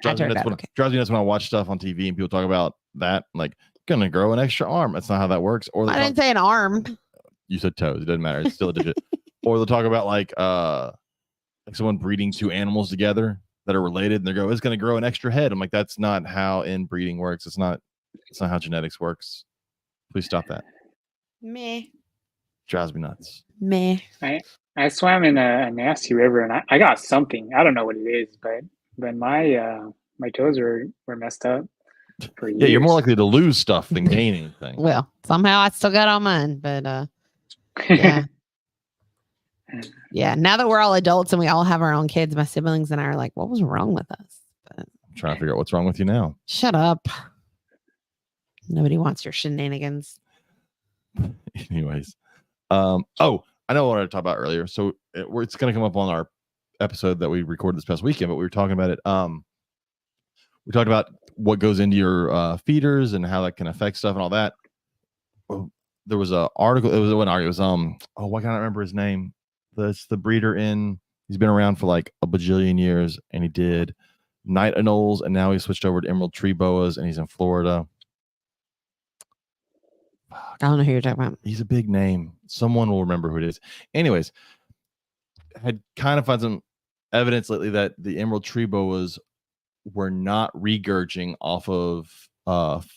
drives me nuts when I watch stuff on TV and people talk about that, like, gonna grow an extra arm. That's not how that works. Or I didn't say an arm. You said toes. It doesn't matter. It's still a digit. Or they'll talk about like someone breeding two animals together that are related, and they go, "It's gonna grow an extra head." I'm like, that's not how inbreeding works. It's not how genetics works. Please stop that. Meh. Drives me nuts. Meh. I swam in a nasty river, and I got something. I don't know what it is, but my toes were messed up for years. Yeah, you're more likely to lose stuff than gain anything. Well, somehow I still got all mine, but yeah. Yeah, now that we're all adults and we all have our own kids, my siblings and I are like, what was wrong with us? But I'm trying to figure out what's wrong with you now. Shut up. Nobody wants your shenanigans. Anyways. I know what I wanted to talk about earlier. So it's going to come up on our episode that we recorded this past weekend, but we were talking about it. We talked about what goes into your feeders and how that can affect stuff and all that. Well, there was an article. It was why can't I remember his name? That's the breeder he's been around for like a bajillion years, and he did night anoles, and now he switched over to emerald tree boas, and he's in Florida. I don't know who you're talking about. He's a big name. Someone will remember who it is. Anyways, had kind of found some evidence lately that the emerald tree boas were not regurging off of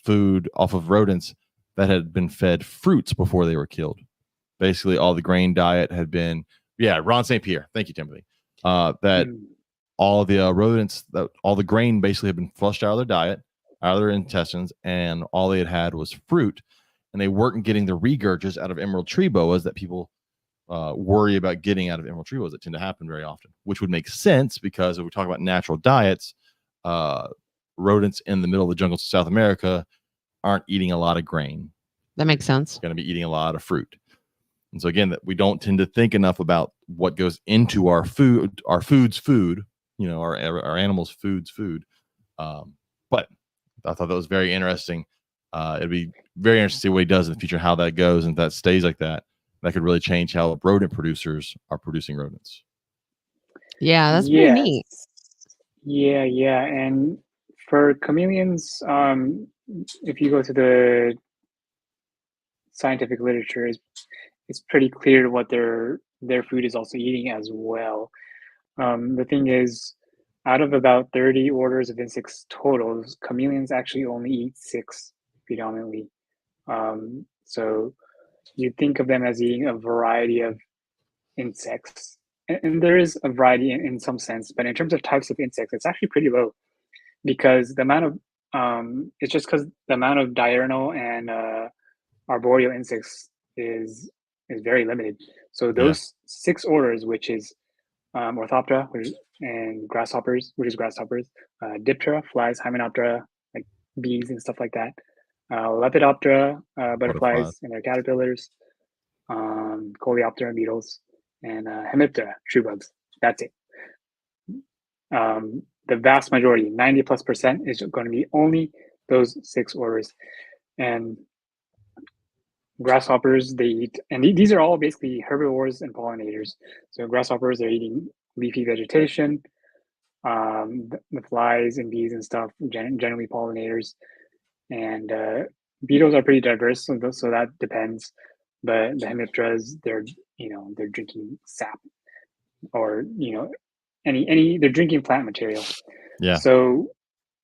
food, off of rodents that had been fed fruits before they were killed. Basically, all the grain diet had been, Ron St. Pierre. Thank you, Timothy. That all the rodents, that all the grain basically had been flushed out of their diet, out of their intestines, and all they had was fruit. And they weren't getting the regurges out of emerald tree boas that people worry about getting out of emerald tree boas that tend to happen very often, which would make sense because if we talk about natural diets, rodents in the middle of the jungles of South America aren't eating a lot of grain. That makes sense. They're going to be eating a lot of fruit. And so again, that we don't tend to think enough about what goes into our food, our food's food, our animals' food's food. But I thought that was very interesting. It'd be very interesting to see what he does in the future, how that goes, and if that stays like that, that could really change how rodent producers are producing rodents. Yeah, that's pretty neat. Yeah. And for chameleons, if you go to the scientific literature, it's pretty clear what their food is also eating as well. The thing is, out of about 30 orders of insects total, chameleons actually only eat 6 predominantly. So you think of them as eating a variety of insects, and there is a variety in some sense, but in terms of types of insects, it's actually pretty low, because the amount of it's just because the amount of diurnal and arboreal insects is very limited. So those 6 orders, which is Orthoptera, and grasshoppers, Diptera, flies, Hymenoptera, like bees and stuff like that, Lepidoptera, butterflies and their caterpillars, Coleoptera, beetles, and Hemiptera, true bugs. That's it. The vast majority, 90+%, is going to be only those 6 orders. And grasshoppers, they eat, and these are all basically herbivores and pollinators. So grasshoppers are eating leafy vegetation. The flies and bees and stuff, generally pollinators. And beetles are pretty diverse, so that depends. But the hemipteras, they're drinking sap, or they're drinking plant material. Yeah. So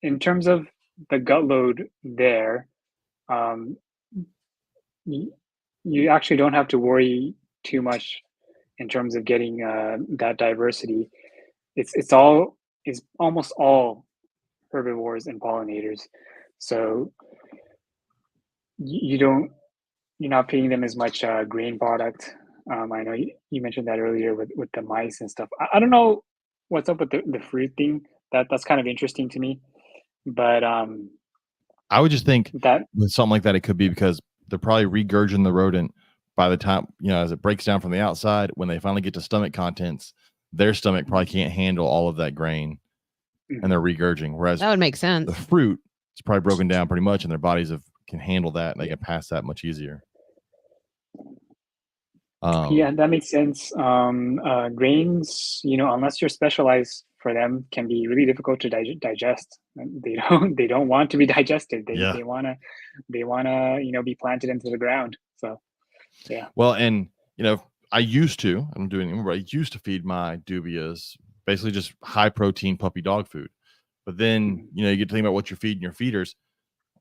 in terms of the gut load there, you actually don't have to worry too much in terms of getting that diversity. It's almost all herbivores and pollinators. So you're not feeding them as much grain product. I know you mentioned that earlier with the mice and stuff. I don't know what's up with the fruit thing. That's kind of interesting to me. But I would just think that with something like that, it could be because they're probably regurging the rodent by the time, as it breaks down from the outside. When they finally get to stomach contents, their stomach probably can't handle all of that grain, and they're regurging. Whereas that would make sense. The fruit is probably broken down pretty much, and their bodies can handle that, and they can pass that much easier. Yeah, that makes sense. Grains, unless you're specialized for them, can be really difficult to digest. They don't want to be digested. They wanna be planted into the ground. So yeah. Well, and I don't do it anymore, but I used to feed my dubias basically just high protein puppy dog food. But then you get to think about what you're feeding your feeders.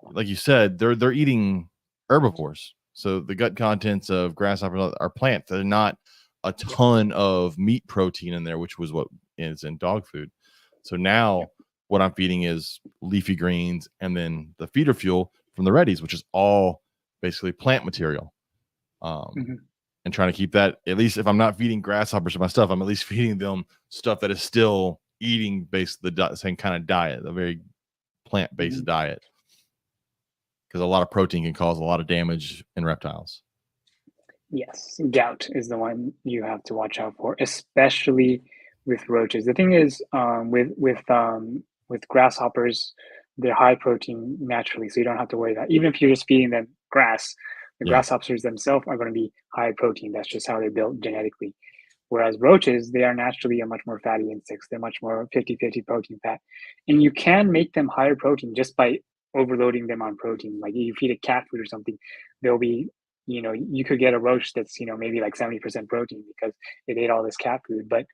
Like you said, they're eating herbivores. So the gut contents of grasshoppers are plants. They're not a ton of meat protein in there, which was what is in dog food. So now what I'm feeding is leafy greens, and then the feeder fuel from the Reddies, which is all basically plant material. And trying to keep that, at least if I'm not feeding grasshoppers to my stuff, I'm at least feeding them stuff that is still eating basically the same kind of diet, a very plant-based diet. Because a lot of protein can cause a lot of damage in reptiles. Yes, gout is the one you have to watch out for, especially with roaches. The thing is, with grasshoppers, they're high protein naturally, so you don't have to worry that. Even if you're just feeding them grass, the grasshoppers themselves are going to be high protein. That's just how they're built genetically. Whereas roaches, they are naturally a much more fatty insects. They're much more 50-50 protein fat. And you can make them higher protein just by overloading them on protein. Like you feed a cat food or something, they'll be, you could get a roach that's, maybe like 70% protein because it ate all this cat food. But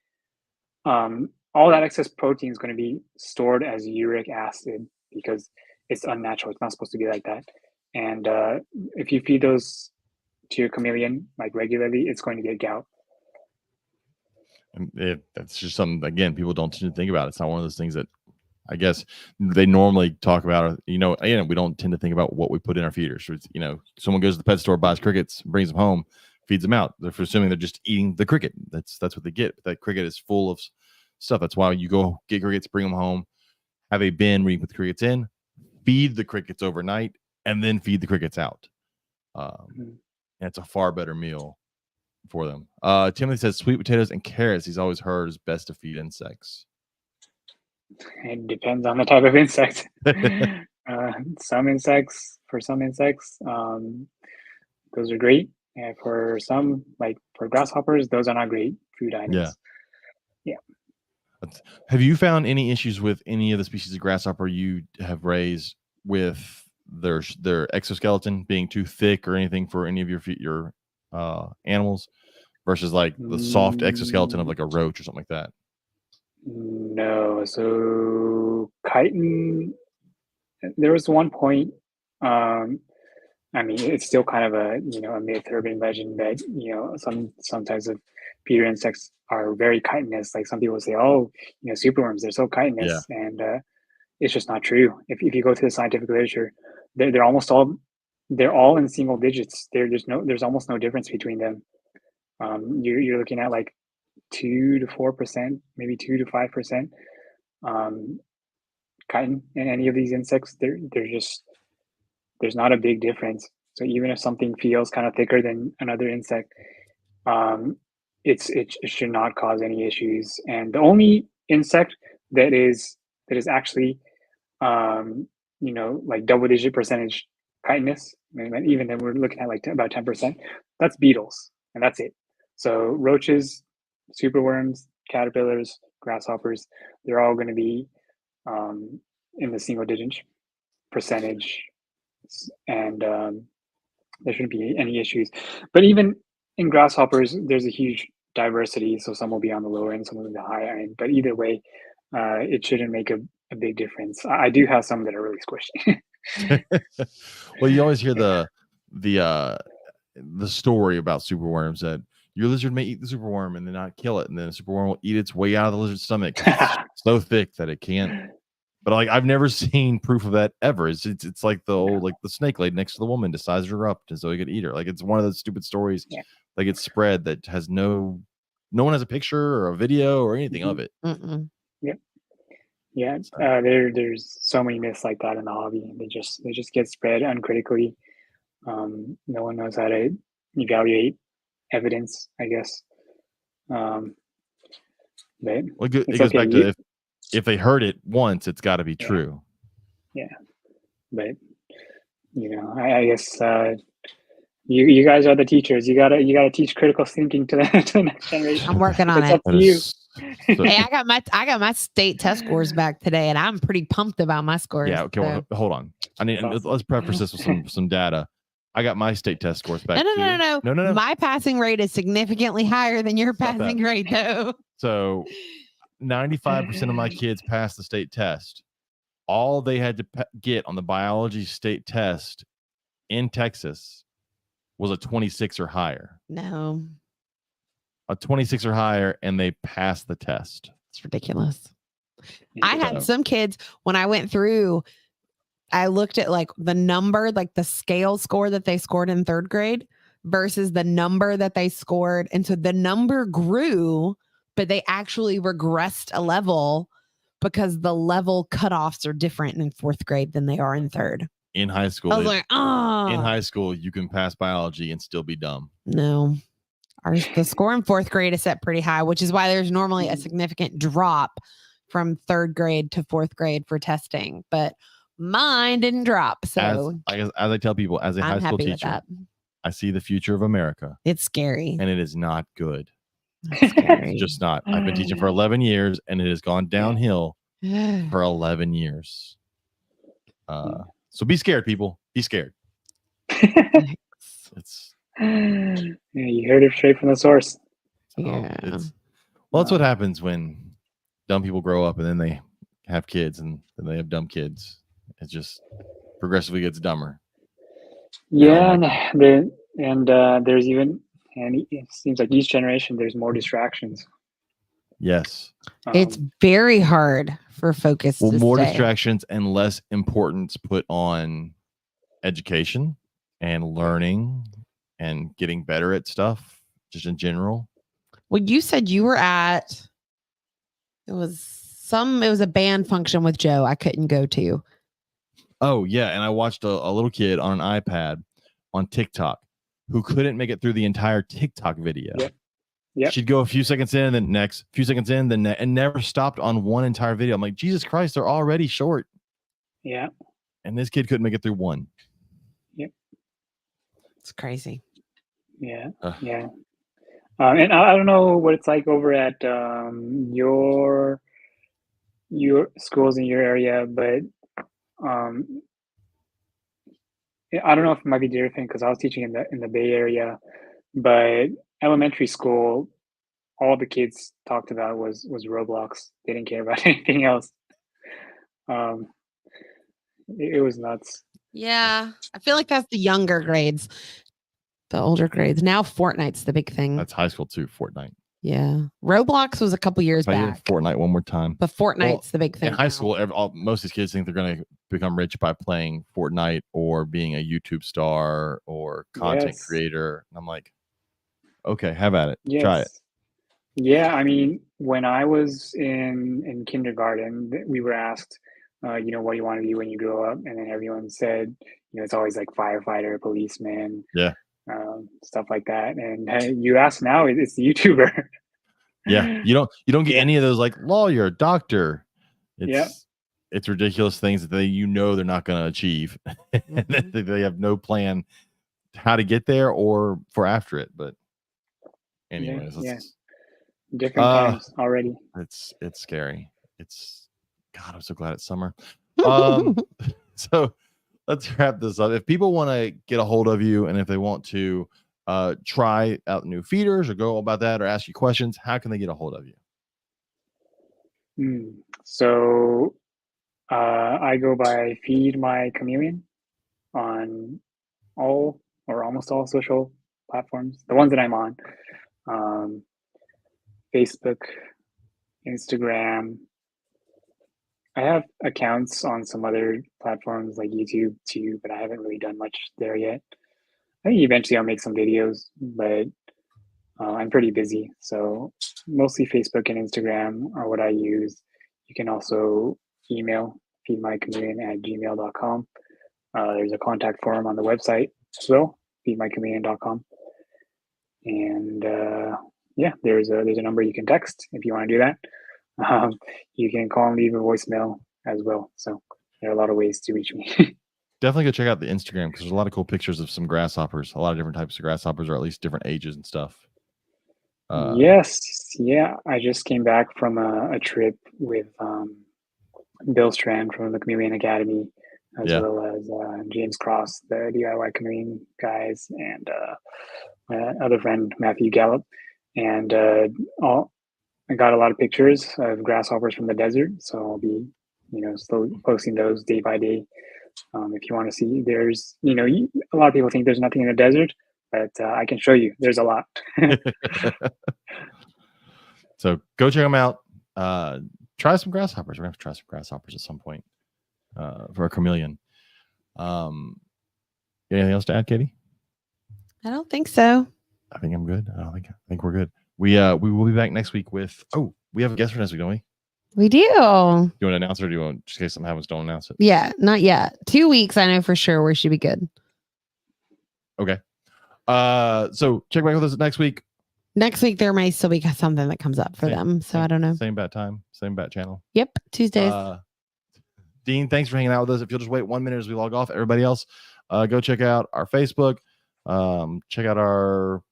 all that excess protein is going to be stored as uric acid because it's unnatural. It's not supposed to be like that. And if you feed those to your chameleon like regularly, it's going to get gout. And that's just something, again, people don't tend to think about. It's not one of those things that I guess they normally talk about. We don't tend to think about what we put in our feeders. So it's, someone goes to the pet store, buys crickets, brings them home, feeds them out. They're assuming they're just eating the cricket. That's what they get. But that cricket is full of stuff. That's why you go get crickets, bring them home, have a bin where you put the crickets in, feed the crickets overnight, and then feed the crickets out. And it's a far better meal for them. Timothy says sweet potatoes and carrots he's always heard is best to feed insects. It depends on the type of insect. Some insects, those are great. And for some, like for grasshoppers, those are not great food items. Yeah. Have you found any issues with any of the species of grasshopper you have raised with their exoskeleton being too thick or anything for any of your animals versus like the soft exoskeleton of like a roach or something like that? No. So chitin, there was one point, I mean, it's still kind of a a myth, urban legend that some types of feeder insects are very chitinous. Like some people say, oh, superworms, they're so chitinous, and it's just not true. If you go to the scientific literature, they're all in single digits. There's almost no difference between them. You're looking at like 2 to 4%, maybe 2 to 5% chitin in any of these insects. There's not a big difference. So even if something feels kind of thicker than another insect, it should not cause any issues. And the only insect that is actually like double-digit percentage chitinous, and even then we're looking at like about 10%. That's beetles, and that's it. So roaches, superworms, caterpillars, grasshoppers, they're all going to be in the single-digit percentage, and there shouldn't be any issues. But even in grasshoppers, there's a huge diversity. So some will be on the lower end, some will be on the higher end. But either way, it shouldn't make a big difference. I do have some that are really squishy. Well, you always hear the story about superworms that your lizard may eat the superworm and then not kill it, and then the superworm will eat its way out of the lizard's stomach. It's so thick that it can't. But like I've never seen proof of that ever. It's like the old like the snake laid next to the woman to size her up and so he could eat her. Like it's one of those stupid stories that gets spread that has no one has a picture or a video or anything of it. Yep. Yeah. There's so many myths like that in the hobby. They just get spread uncritically. No one knows how to evaluate evidence, I guess. But it goes back to if they heard it once, it's got to be true. Yeah, but I guess you guys are the teachers. You gotta teach critical thinking to the next generation. I'm working on it's it. Up to you. Hey, I got my state test scores back today, and I'm pretty pumped about my scores. Yeah. Okay. Well, hold on. I mean, let's preface this with some data. I got my state test scores back. No. My passing rate is significantly higher than your passing rate, though. So 95% of my kids passed the state test. All they had to get on the biology state test in Texas was a 26 or higher. No. A 26 or higher, and they passed the test. It's ridiculous. I had some kids, when I went through, I looked at like the number, like the scale score that they scored in third grade versus the number that they scored. And so the number grew, but they actually regressed a level because the level cutoffs are different in fourth grade than they are in third. In high school, I was like, oh. In high school, you can pass biology and still be dumb. No. The score in fourth grade is set pretty high, which is why there's normally a significant drop from third grade to fourth grade for testing. But mine didn't drop. So as I tell people, as a high school teacher, I see the future of America. It's scary. And it is not good. It's just not. I've been teaching for 11 years and it has gone downhill for 11 years. So be scared, people. Be scared. It's you heard it straight from the source. Yeah. That's what happens when dumb people grow up and then they have kids and then they have dumb kids. It just progressively gets dumber. Yeah, there's even, and it seems like each generation there's more distractions. Yes. It's very hard for focus. Well, more distractions and less importance put on education and learning and getting better at stuff just in general. Well, you said you were at, it was a band function with Joe I couldn't go to. Oh, yeah. And I watched a little kid on an iPad on TikTok who couldn't make it through the entire TikTok video. Yep. She'd go a few seconds in, then next, few seconds in, then and never stopped on one entire video. I'm like, Jesus Christ, they're already short. Yeah. and this kid couldn't make it through one. Yep. It's crazy. Yeah. Yeah. And I don't know what it's like over at your schools in your area, but I don't know if it might be different because I was teaching in the Bay Area, but elementary school, all the kids talked about was Roblox. They didn't care about anything else. It was nuts. Yeah, I feel like that's the younger grades. The older grades. Now Fortnite's the big thing. That's high school too, Fortnite. Yeah. Roblox was a couple years back. Fortnite one more time. But Fortnite's the big thing. In high school, most of these kids think they're going to become rich by playing Fortnite or being a YouTube star or content creator. And I'm like, okay, have at it. Yes. Try it. Yeah, I mean, when I was in kindergarten, we were asked, what do you want to be when you grow up? And then everyone said, it's always like firefighter, policeman, stuff like that. And you ask now, it's the YouTuber. Yeah, you don't get any of those like lawyer, doctor. It's ridiculous things that they're not going to achieve. Mm-hmm. They have no plan how to get there or for after it. But anyways, different times already. It's scary. God, I'm so glad it's summer. So let's wrap this up. If people want to get a hold of you and if they want to try out new feeders or go about that or ask you questions, how can they get a hold of you? So I go by Feed My Chameleon on all or almost all social platforms, the ones that I'm on. Facebook, Instagram. I have accounts on some other platforms like YouTube too, but I haven't really done much there yet. I think eventually I'll make some videos, but I'm pretty busy. So mostly Facebook and Instagram are what I use. You can also email feedmychameleon@gmail.com. There's a contact form on the website as well, feedmychameleon.com. And there's a number you can text if you want to do that. You can call and leave a voicemail as well. So there are a lot of ways to reach me. Definitely go check out the Instagram because there's a lot of cool pictures of some grasshoppers, a lot of different types of grasshoppers, or at least different ages and stuff. Yes. Yeah. I just came back from a trip with Bill Strand from the Chameleon Academy, as well as James Cross, the DIY Chameleon guys, and my other friend, Matthew Gallup. And I got a lot of pictures of grasshoppers from the desert. So I'll be, slowly posting those day by day. If you want to see, there's, a lot of people think there's nothing in the desert, but I can show you there's a lot. So go check them out. Try some grasshoppers. We're going to have to try some grasshoppers at some point for a chameleon. Anything else to add, Katie? I don't think so. I think I'm good. I think we're good. We will be back next week with, we have a guest for next week, don't we? We do. Do you want to announce it or do you want, just in case something happens, don't announce it? Yeah, not yet. 2 weeks, I know for sure we should be good. Okay. So check back with us next week. Next week, there may still be something that comes up for them. So I don't know. Same bat time, same bat channel. Yep, Tuesdays. Dean, thanks for hanging out with us. If you'll just wait 1 minute as we log off, everybody else, go check out our Facebook. Check out our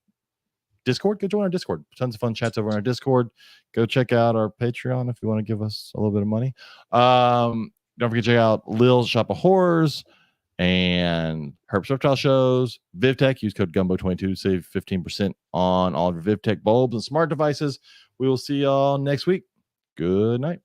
Discord. Go join our Discord. Tons of fun chats over on our Discord. Go check out our Patreon if you want to give us a little bit of money. Don't forget to check out Lil's Shop of Horrors and Herb's Reptile Shows. VivTech. Use code Gumbo22 to save 15% on all of your VivTech bulbs and smart devices. We will see y'all next week. Good night.